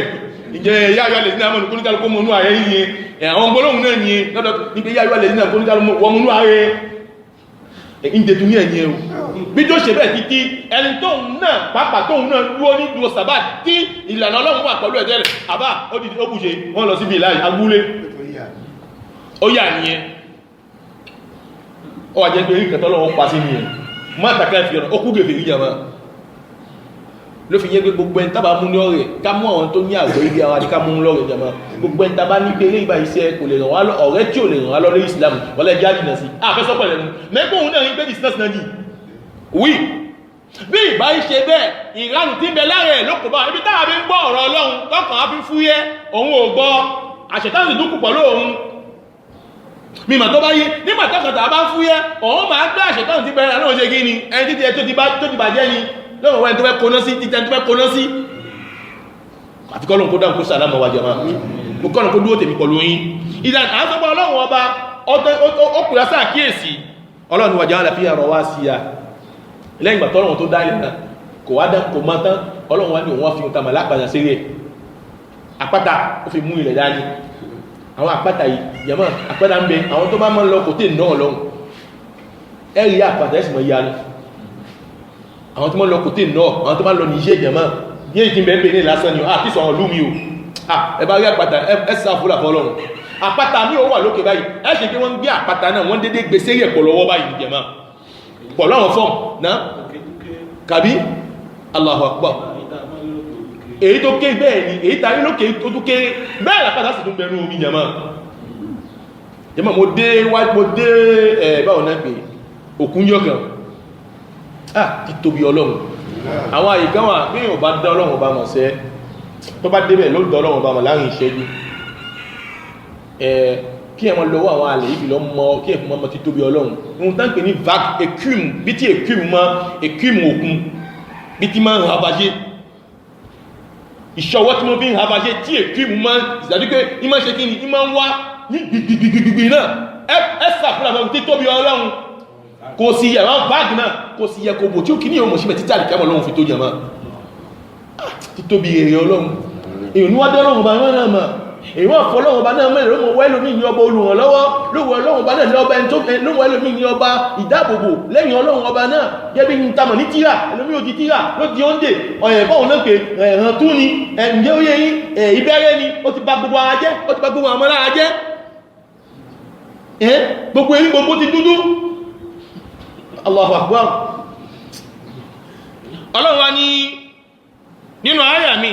ìjẹ́ yáyọ́ alẹ́ sínú àmọ́nù kóníkálùkó mọ́nú ààrẹ yìí àwọn gbọ́lọ́hun náà yìí lọ́dọ̀ ní pé yáyọ́ alẹ́ sínú àmọ́nù mọ́nú ààrẹ ìdẹ̀tù ní ẹ̀yẹ o bí tó ṣe bẹ́ẹ̀ títí ẹni tóun náà pápá tóun náà dúró ní dúró sàbá tí ìlànà Ọlọ́run wà pẹ̀lú ẹ̀jẹ̀ rẹ̀ àbá ó dìdí ó bùṣe wọ́n lọ síbi ìlànà agbúlé ó yà nìyẹn ó wà jẹ́ pé ìkẹtọ́ lọ́wọ́ pa sí nìyẹn má tàkà fi ọ̀nà ó kú gèfè rí jàmá ló fi yẹ pé gbogbo ẹni tábà mú ní ọ̀rẹ́ ká mú àwọn tó ní àgbẹ̀ ibi ara ní ká mú lọ́rẹ̀ jàmá gbogbo ẹni tábà ní pé eré ìbá iṣẹ́ kò lè ràn wá ọ̀rẹ́ tí ò lè ràn wá lọ́rẹ́ Islam wọlé jáde náà sí àfẹ́sọ́pọ̀ lẹ́nu mẹ́gbọ́n òun náà ní pé business náà jì wí bí ìbá ṣe bẹ́ẹ̀ ìranù tí ń bẹ lára ẹ̀ lókùnbá ibi táà bí ń gbọ́ ọ̀rọ̀ Ọlọ́run tọ́kàn á fi fúyẹ́ òun ò gbọ́ àṣetánì dúkù pọ̀ lóòrun mímọ̀ tó bá yé nígbà tọ́kàn tàbá fúyẹ́ òun máa gbá àṣetánì tí bẹ̀rẹ̀ náà ṣe gí ni ẹni títí ẹ tó ti bàjẹ́ ni lọ́wọ́ ẹni tó fẹ́ kóná sí títẹ́ tó fẹ́ kóná sí àfikọ́lùn kó dáhùn kó sàlámà wà jẹ́ máa mú kọ́nà kó dúró tèmi pọ̀lú yín ìdá àásọ́pọ̀ Ọlọ́run ọba ó kùrá sáà kíyèsí Ọlọ́run wà jáwà láfíà rọ̀ wá sí ya lẹ́yìn ìgbà tọ́lọ́run tó dálẹ̀ náà kò wá dán kò mọ́ tán Ọlọ́run wá ní òun wá fi ta màlá àpàdà sí rẹ̀ àpáta ó fi mú ilẹ̀ dání àwọn àpáta yìí yàmọ́ àpáta ń bẹ àwọn tó bá mọ́ lọ kò tè náà lọ́hùn ẹ̀rí àpáta ẹ̀sìn mọ́ yanu àwọn tó mọ́ lọ kò tè náà àwọn tó bá lọ ní iṣẹ́ ìjàmọ́ yé ìtì bẹ́ẹ̀ ní lásán ni àti sọ̀rọ̀ lú mi o ẹ bá rí àpáta ẹ̀sà fúlà fọlọ́run àpáta mi ò wà lókè báyìí ẹ̀ ṣe pé wọ́n gbé àpáta náà wọ́n dédé gbé sérí ẹ̀pọ̀ lọ́wọ́ báyìí ìjàmọ́ pọ̀lọ́ àwọn fọ́m náà kàbí Allahu Akbar èyí tó ké bẹ́ẹ̀ ni èyí tàbí lókè tó tó ké bẹ́ẹ̀ lápàdá sì tún bẹ̀rù omi jẹmọ́ mo dé báwọn náà pé òkun yọ́kàn ti tóbi Ọlọ́run àwọn àyíká wà bí yóò bá dá Ọlọ́run bá mọ̀ sẹ́ tó bá débẹ̀ ló dá Ọlọ́run bá mọ̀ láàrin ìṣẹ́jú kí ẹmọ lọ́wọ́ àwọn alẹ́ ìbìlọ mọ́ kí ẹmọ ti tóbi Ọlọ́run ohun tán pè ní vac ecume bí tí ecume mọ́ ecume òkun bí tí máa ń rabajé ìṣọwọ́ tí mo fi ń rabajé tí ecume mọ́ ìsìdájú pé ìmọ̀ ṣe kí ni ìmọ̀ ń wá ní gbìgbìgbìgbì náà ẹ́sà fún àwọn tí tóbi Ọlọ́run kò sí yẹ wọ́n vac náà kò sí yẹ kò bò tí ó kì ní òmò síbẹ̀ títà àdìkẹ́mọ̀ Ọlọ́run fi tó yẹ mọ́ tí tóbi èrè Ọlọ́run èyàn níwájú Ọlọ́run bá wọ́n náà mọ́ èyí wọ́n fọ́ lọ́wọ́ ọba náà mẹ́rin ló wọ́ ẹlòmíì ní ọba olùrànlọ́wọ́ ló wọ́ ọlọ́wọ́ ọba náà ní ọba ẹni tó ló wọ́ ẹlòmíì ní ọba ìdáàbòbò lẹ́yìn ọlọ́wọ́ ọba náà gẹ́bí ní tamọ̀ ní tíra ẹlòmíì ò di tíra ló di oúnjẹ ọ̀yẹ̀ bọ́ọ̀ náà pé ẹ̀hàn tún ni ǹjẹ́ ó yẹ yín ìbẹ́rẹ́ ni ó ti bà gbogbo ara jẹ́ ó ti bà gbogbo àmọ́ lára jẹ́ gbogbo èyí gbogbo ti dúdú Allahu Akbar ọlọ́run wa ní nínú àyà mi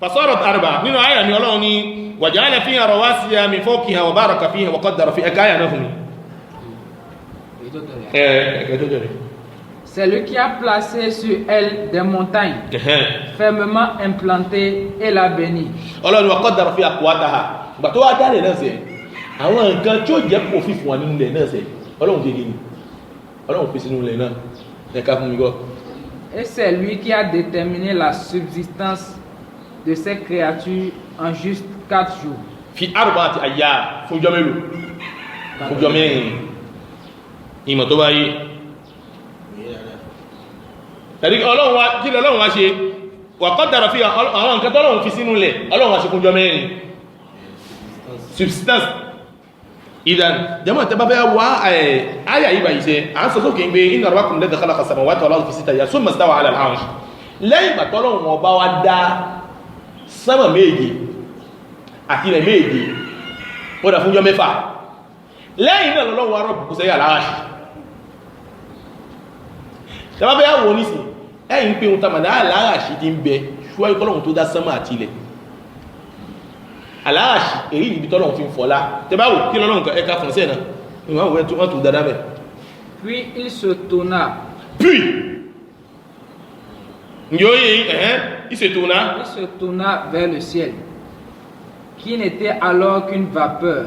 fasarat arba nínú àyà mi ọlọ́run ní waja'ala fiha rawasiya min fawqiha wa baraka fiha wa qaddara fiha ẹ̀ka àyà náà fún mi C'est lui qui a placé sur elle des montagnes fermement implantées et l'a béni. ọlọ́run wa qaddara fiha aqwataha ìgbà tó wá dálẹ̀ náà sẹ́ àwọn nǹkan tí ó jẹ́ kó fífún wa nínú ilẹ̀ náà sẹ́ ọlọ́run fi gini ọlọ́run fi sínú ilẹ̀ náà ẹ̀ka fún mi gọ́. Et c'est lui qui a déterminé la subsistance de ces créatures en juste 4 jours. Fi arba'ati ayyam fún ọjọ́ mélòó? Fún ọjọ́ mẹ́rin. Ìmọ̀ tó bá yé. Ẹ̀rí ọlọ́run wá kí lọ́lọ́run wá ṣe? Wa qaddara fi àwọn nǹkan tó ọlọ́run fi sínú ilẹ̀ ọlọ́run wá ṣe fún ọjọ́ mẹ́rin. Subsistence. Ìdán jẹ́mọ̀ tẹ́ bá fẹ́ wá àyà yìí báyìí ṣe à ń sọ sókè ń gbé inna rabbakum alladhi khalaqa as-samawati wal arda fi sittati ayyam thumma istawa 'ala al-'arsh lẹ́yìn ìgbà tọ́lọ́run ọba wá dá sánmà méje àti ilẹ̀ méje ó dá fúnjọ́ mẹ́fà lẹ́yìn náà lọ́lọ́run wá rọ̀bù kó sẹ́yà láàṣì tẹ́ bá fẹ́ wò nísìn ẹ̀yìn pé ohun tamàdá aláàṣì ti ń bẹ ṣúwájú kọ́lọ́run tó dá sánmà àti ilẹ̀ aláàṣì èyí níbi tọ́lọ́run fi ń fọ́lá tẹbáwò kí lọ́lọ́run ẹka fọ́nsẹ́ náà ìwọ̀n wọ́n tó dáadáa bẹ̀. Puis il se tourna. Puis il se tourna. Il se tourna vers le ciel, qui n'était alors qu'une vapeur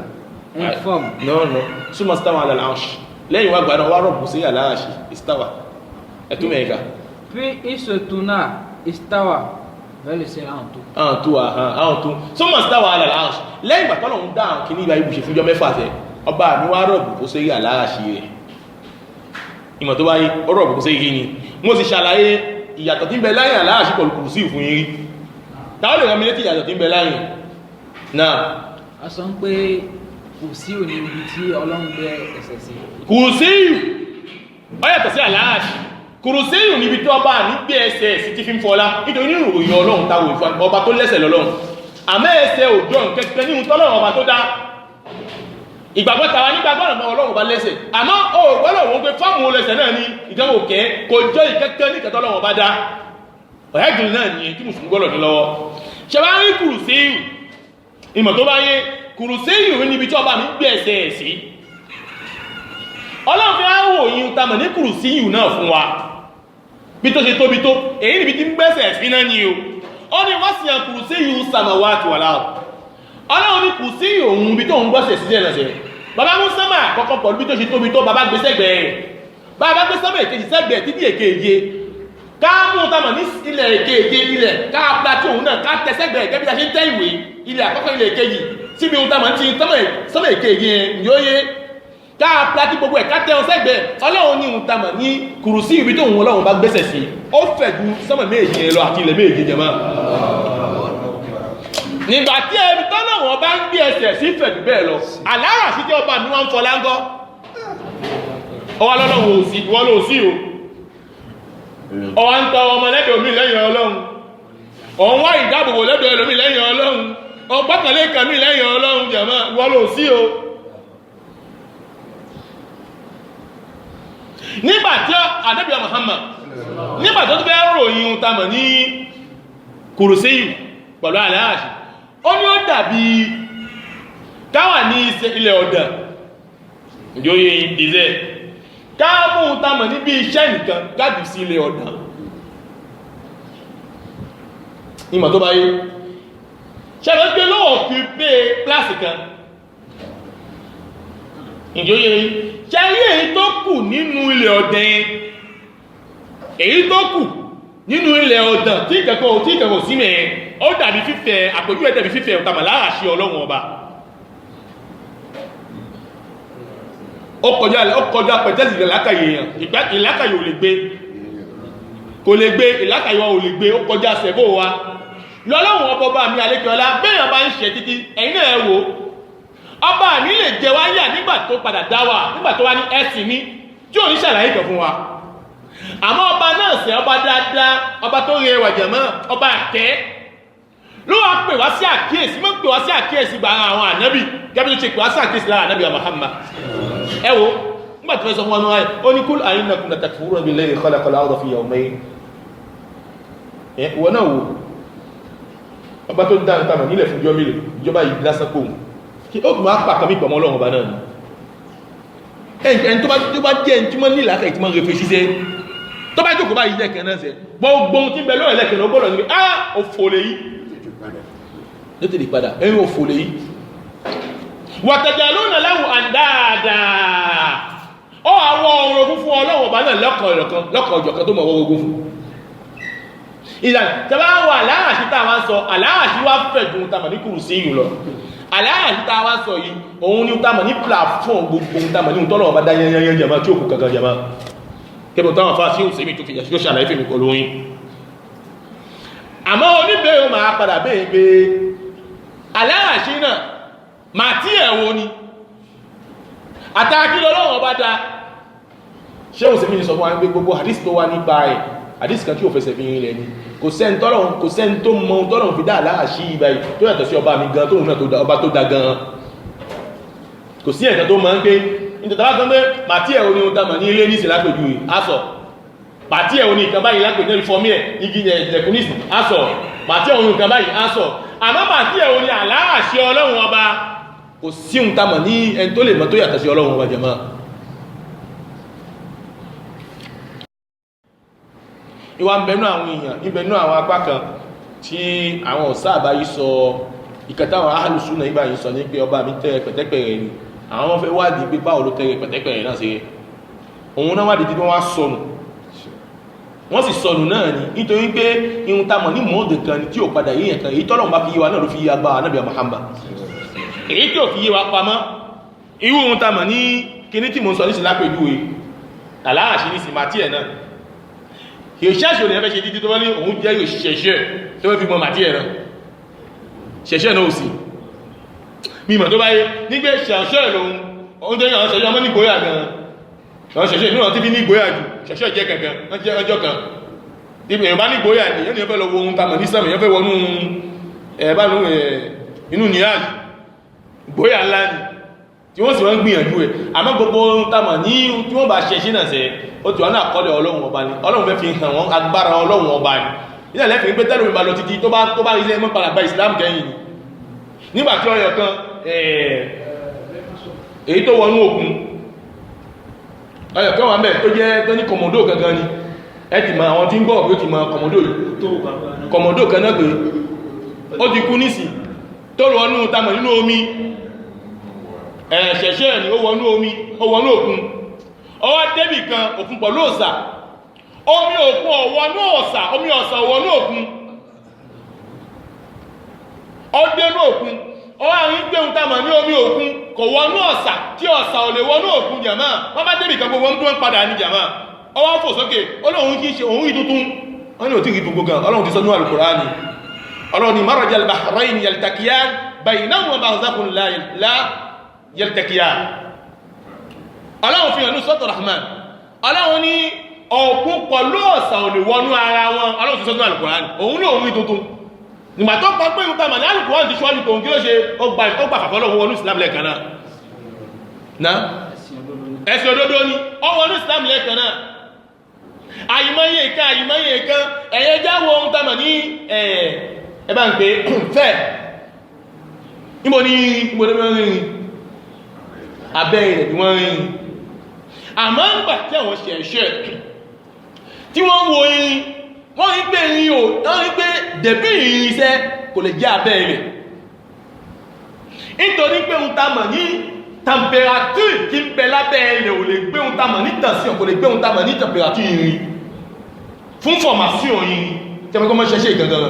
informe. Non. Summa stawa 'ala al-'arsh. Lẹ́yìn wá gbàdán wá rọ̀bù sí aláàṣì istawa ẹ̀tún mẹ́ẹ̀ká. Puis il se tourna istawa vers le ciel en tout. En tout. Summa stawa 'ala al-'arsh. Lẹ́yìn ìgbà tọ́lọ́run dá àwọn kìíní ìgbà ibùsè fúnjọ́ mẹ́fà tẹ́ ọba mi wá rọ̀bù kó sí aláàṣì rẹ̀. Ìmọ̀ tó báyé ó rọ̀bù kó sí yìí ni. Mo sì ṣàlàyé ìyàtọ̀ tí ń bẹ láyìn aláàṣì pẹ̀lú kùrùsí fún yín rí. Táwọn lè rán mi létí ìyàtọ̀ tí ń bẹ láyìn. Náà. A sọ pé kùrùsí ò ní ibi tí Ọlọ́run gbé ẹsẹ̀ sí. Kùrùsí ó yàtọ̀ sí aláàṣì. Kùrùsí níbi tí ọba ní gbé ẹsẹ̀ sí ti fi ń fọlá nítorí nínú ìròyìn Ọlọ́run táwọn ìfọn ọba tó lẹ́sẹ̀ lọ́lọ́run. Àmọ́ ẹsẹ̀ òjò kẹ́kẹ́ nínú tọ́lọ́run ọba tó dá. Ìgbàgbọ́ tàwa nígbàgbọ́ ọ̀nà Ọlọ́run bá lẹ́sẹ̀. Àmọ́ ògbọ́lọ̀ wọ́n pé fọ́ọ̀mù olẹ́sẹ̀ náà ní ìdánwò kẹ́ kò jọ ìkẹ́kẹ́ ní ìkẹ́tọ́ Ọlọ́run bá dá. Ọ̀hẹ́gùn náà ní tí Mùsùlùmí gbọ́dọ̀ ní lọ́wọ́. Ṣé wá rí kùrùsí ìmọ̀ tó bá yé kùrùsí ìrìn níbi tí ọba mi gbé ẹsẹ̀ sí. Ọlọ́run fi áwò yìí tamọ̀ ní kùrùsí ìrìn náà fún wa. Bí tó ṣe tóbi tó, èyí níbi tí ń gbẹ́sẹ̀ sí náà ni o. Ó ní wọ́n sì yàn kùrùsí ìrìn samawati wal ard. Ọlọ́run ní kùrùsí ìrìn bí tó ń gbọ́sẹ̀ sí jẹ́nàṣẹ́. Bàbá mú sánmà àkọ́kọ́ pọ̀lú bí tó ṣe tóbi tó bàbá gbé sẹ́gbẹ̀ẹ́ rẹ̀. Bàbá gbé sánmà èkejì sẹ́gbẹ̀ẹ́ títí èkeje. Ká mú tamọ̀ ní ilẹ̀ èkeje ilẹ̀ ká pàtó òun náà ká tẹ sẹ́gbẹ̀ẹ́ gẹ́gẹ́ bí a ṣe ń tẹ́ ìwé ilẹ̀ àkọ́kọ́ ilẹ̀ èkejì síbi ohun tamọ̀ ti sánmà èkeje yẹn yóò yé ká pàtó gbogbo ẹ̀ ká tẹ wọn sẹ́gbẹ̀ẹ́ Ọlọ́run ní ohun tamọ̀ ní kùrùsí ibi tó Ọlọ́run bá gbẹ́sẹ̀ sí ó fẹ̀ ju sánmà méje yẹn lọ àti ilẹ̀ méje jẹ máa nígbà tí ẹbí tọ́nà wọn bá ń gbé ẹsẹ̀ sí fẹ̀dù bẹ́ẹ̀ lọ àlárà sí tí ọba mi wọ́n ń fọlá ń gọ́ ọwá lọ́nà wọ́n lò sí o ọwá ń tọ ọmọ lẹ́dọ̀ omi lẹ́yìn Ọlọ́run ọ̀n wá ìdábòbò lẹ́dọ̀ ẹlòmí lẹ́yìn Ọlọ́run ọgbọ́kànlé kàmí lẹ́yìn Ọlọ́run jẹ̀mọ́ wọ́n lò sí o nígbà tí Ànábì Muhammad nígbà tó tó bẹ́ ròyìn tamọ̀ ní kùrùsíyù pẹ̀lú aláàṣì ó ní ó dàbí káwà ní ilẹ̀ ọ̀dàn ìjòyè ìdíṣẹ́ káàmù tamọ̀ níbi iṣẹ́ nìkan gáàdù sí ilẹ̀ ọ̀dàn ìmọ̀ tó bá yé ṣẹlẹ̀ pé lọ́wọ́ fi pé pláàsì kan ìjòyè ṣẹlẹ̀ èyí tó kù nínú ilẹ̀ ọ̀dàn èyí tó kù nínú ilẹ̀ ọ̀dàn tí ìkẹ́kọ̀ọ́ sí mẹ́rin ó dàbí fífẹ́ àpòjú ẹ̀dẹ̀bí fífẹ́ ọ̀tàmà láàṣí Ọlọ́run ọba ó kọjá pẹ̀tẹ́sì ìlàkàyè èèyàn ìlàkàyè ò lè gbé kò lè gbé ìlàkàyè ò lè gbé ó kọjá sẹ́bó wa lọ́lọ́run ọba mi àlékọ́lá bẹ́ẹ̀ bá ń ṣe títí ẹ̀yin náà ẹ wò ọba mi lè jẹ wá yà nígbà tó padà dá wa nígbà tó wá ní ẹ̀sìn mi tí ò ní ṣàlàyé kan fún wa àmọ́ ọba náà sẹ́ ọba dáadáa ọba tó rẹwà jẹ̀mọ́ ọba àtẹ́ ló wá pè wá sí àkíyèsí mọ́ pè wá sí àkíyèsí gba àwọn ànábì gẹ́gẹ́ bí ó ṣe pè wá sí àkíyèsí lára ànábì Muhammad ẹ wo nígbà tó fẹ́ sọ fún wọn náà ó ní kul a'innakum latakfuruna billadhi khalaqal arda fi yawmayn ìwọ náà wo ọba tó dá nǹkan nílẹ̀ fún jọ́ mílẹ̀ ìjọba yìí lásán pò kí ó kùn máa pàkà mí pọ̀mọ́ ọlọ́run ọba náà ni ẹni tó bá jẹ́ ẹni tí wọ́n nílẹ̀ àkàì tí wọ́n refe ṣiṣẹ́ tó bá jókòó báyìí lẹ́kẹ̀ẹ́ náà sẹ́ gbogbo ohun tí ń bẹ lọ́rẹ̀ lẹ́kẹ̀ẹ́ náà gbọ́dọ̀ níbi ó fòlè yìí ló tèlè padà ẹ̀yìn ó fòlè yìí wàtàjàlúnà lahu àndáàdà ó àwọ̀ orogún fún ọlọ́run ọba náà lọ́kọ̀ ọ̀jọ̀kan tó mọ̀ orogún fún ìlànà tẹ́bá wà aláàṣí tàà sọ aláàṣí wá fẹ̀dùn tàmà ní kùrù sí ìlú lọ aláàṣí tàà sọ yìí òun ni tàmà ní platform gbogbo tàmà ní tọ́lọ̀ ọba dá yẹnyẹnyẹn jẹma tí ó kù kankan jẹma kẹbọ̀ táwọn fà sí òsèmí tó fi yà ṣàlàyé fèmí pẹ̀lú yín àmọ́ oníbẹ̀rẹ̀ máa padà bẹ́ẹ̀ pé aláàṣí náà máa tí ẹ̀wọ́ ni àtàkì lọ́wọ́ ọba dá ṣé òsèmí ni sọ fún wa pé gbogbo hadith tó wà nípa ẹ̀ hadith kan tí ò fẹsẹ̀ fi rinlẹ̀ ni kò sẹ́ni tó mọ tọ́lọ̀un fi dá aláàṣí ìbáyìí tó yàtọ̀ sí ọba mi gan tó náà ọba tó dá gan kò sí ẹ̀kan tó máa ń pé nítorí àwọn pé pàtí ẹ̀ oní ohun tamà ní ilé ní ìsìlápẹ̀jú asọ̀ pàtí ẹ̀ oní ìkan báyìí lápẹ̀ ní ìfọ́mí ẹ̀ igi ẹ̀lẹ̀kùnìsì asọ̀ pàtí ẹ̀ oní ìkan báyìí asọ̀ àmọ́ pàtí ẹ̀ oní aláàṣí ọlọ́run ọba kò sí ohun tamà ní ẹni tó lè mọ̀ tó yàtọ̀ sí ọlọ́run ọba jẹ̀mọ́ ìwà ń bẹ̀nú àwọn èèyàn ìbẹ̀nú àwọn apá kan tí àwọn ọ̀sá àbáyí sọ ìkẹtàwọn ahàlùsúnà ìbáyí sọ ní pé ọba mi tẹ́ pẹ̀tẹ́pẹ̀rẹ̀ ni àwọn fẹ́ wádìí pé báwo ló tẹ́rẹ pẹ̀tẹ́pẹ̀rẹ̀ náà sí òun náà wádìí tí wọ́n wá sọnù wọ́n sì sọnù náà ni nítorí pé ihun tamọ̀ ní mọ́ọ̀dù kan tí ò padà yíyàn kan èyí tọ́lọ̀ bá fi yé wa náà ló fi yé agbára Ànábì Muhammad èyí tí ò fi yé wa pamọ́ irú ohun tamọ̀ ní kíní tí mo ń sọ ní sí lápèjúwe aláàṣí ní sìmátì ẹ̀ náà ìṣẹ́ṣẹ́ olè ẹfẹ́ ṣe títí tó wọ́n ní òun jẹ́ ìṣẹ́ṣẹ́ tó wọ́n fi mọ́ màtí ẹ̀rọ ṣẹ̀ṣẹ́ náà sí mímọ̀ tó báyé nígbé ṣẹ̀ṣẹ́ lòun oúnjẹ yàn ṣẹ̀ṣẹ́ ọmọ nígbóyà gan-an wọ́n ṣẹ̀ṣẹ́ inú ọ̀tí bí nígbóyà jù ṣẹ̀ṣẹ́ jẹ́ kankan wọ́n jẹ́ ọjọ́ kan níbi èèyàn bá nígbóyà ní yẹn fẹ́ lọ wo ohun tamọ̀ ní sẹ́mù yẹn fẹ́ wọnú ẹ̀bá inú níyàjù gbóyà ńlá ni tí wọ́n sì wọ́n gbìyànjú ẹ̀ àmọ́ gbogbo ohun tamọ̀ ní tí wọ́n bá ṣẹ̀ṣẹ́ náà sẹ́ ó ti wà náà kọ́lẹ̀ ọlọ́run ọba ni ọlọ́run fẹ́ fi hàn wọ́n agbára ọlọ́run ọba ni ilẹ̀ lẹ́fìn pé tẹ́lẹ̀ ìbá lọ títí tó bá ilé mọ́ padà gba Islam kẹ́yìn ni nígbàtí ọyọ̀ kan èyí tó wọnú òkun ọyọ̀ kan wà mẹ́ tó jẹ́ tó ní kọmọdó gangan ni ẹ ti mọ àwọn tí ń gbọ́ bí ó ti mọ kọmọdó kan náà pé ó ti kú nísì tó wọnú tamọ̀ nínú omi ṣẹ̀ṣẹ̀ ni ó wọnú omi ó wọnú òkun ọwọ́ débì kan òkun pọ̀ lóòsà omi òkun ọ̀wọ́nú ọ̀sà omi ọ̀sà ọ̀wọ́nú òkun ọdẹ́nú òkun ọwọ́ àwọn ìgbéhun tàmà ní omi òkun kò wọnú ọ̀sà tí ọ̀sà ò lè wọnú òkun jàmá wọ́n bá débì kan gbogbo wọn tó ń padà ní jàmá ọwọ́ fò sókè olóhun kí ṣe òun ìtútún wọ́n ní ò tí ì dùn gbogbo ọlọ́run ti sọ ní Al-Qur'ani ọlọ́run ni marajal bahrain yaltaqiyan baynahuma barzakhun la yaltaqiyan ọlọ́run fi hàn ní sọ́tọ̀ Rahman ọlọ́run ní ọ̀kún pọ̀lú ọ̀sà ò lè wọnú ara wọn ọlọ́run ti sọ́tọ̀ Al-Qur'ani òun ní òun ìtútún nígbà tó pọ̀ pé ìtàmà ní Al-Qur'ani ti ṣọ́lù tòun kí ló ṣe ó gbà fàfọ́lọ́wọ́ wọnú Islam lẹ́ẹ̀kan náà ẹ̀sìn òdodo ni ó wọnú Islam lẹ́ẹ̀kan náà àyìmọ́yé ìkan ẹ̀yẹ jáwọ́ ohun tàmà ní ẹbá ń pè fẹ́ níbo ní wọ́n rìn abẹ́ ilẹ̀ bí wọ́n rìn àmọ́ ń gbà tí àwọn ṣẹ̀ṣẹ̀ tí wọ́n wo irin wọ́n rí pé irin o wọ́n rí pé dẹ̀bí irin iṣẹ́ kò lè jẹ́ abẹ́ ilẹ̀ nítorí pé ń tàmà ní temperature tí ń bẹ lábẹ́ ilẹ̀ ò lè gbé ń tàmà ní tension kò lè gbé ń tàmà ní temperature irin fún formation irin tẹ́mẹ́kọ́ mọ́ ṣẹ̀ṣẹ̀ gangan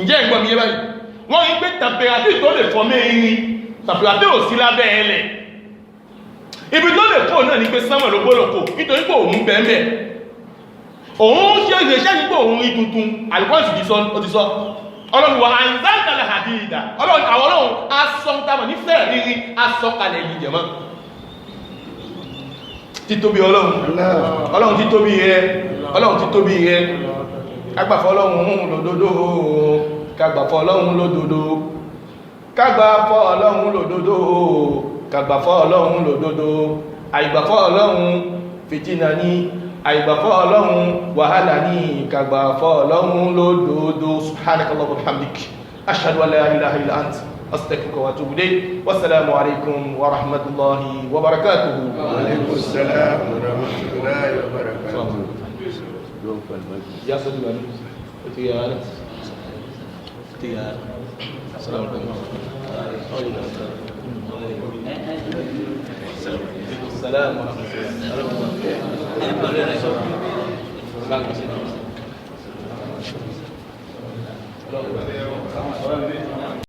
ǹjẹ́ ìgbọ́n mi yé báyìí wọ́n rí pé temperature tó lè former irin temperature ò sí lábẹ́ ilẹ̀ ibi tó lè kó náà ní pé sánmà ló gbọ́lọ̀ kò nítorí pé òun bẹ̀ẹ̀bẹ̀ òun ṣe ìrẹsẹ́ nígbà òun rí tuntun àlùkọ́ sì ti sọ ọlọ́run wa àìzáǹkàlẹ̀ hadida ọlọ́run àwọn ọlọ́run asọ́ntàmọ̀ nífẹ̀ẹ́ rírí asọ́kalẹ̀ yìí jẹ̀mọ́ títóbi ọlọ́run títóbi rẹ ọlọ́run títóbi rẹ kágbàfọ́ ọlọ́run lódodo kágbàfọ́ ọlọ́run lódodo kágbàfọ́ ọlọ́run lódodo kágbàfọ́ ọlọ́run lódodo àìgbàfọ́ ọlọ́run fìtínà ní àìgbàfọ́ ọlọ́run wàhálà ní kàgbàfọ́ ọlọ́run lódòdó subhanakallahu wa bihamdik ashhadu an la ilaha illa ant astaghfiruka wa atubu ilayk wassalamu alaikum wa rahmatullahi wa barakatuhu wa alaikum assalam wa rahmatullahi wa barakatuhu ya sadu wa tiyana assalamu alaikum السلام ورحمة الله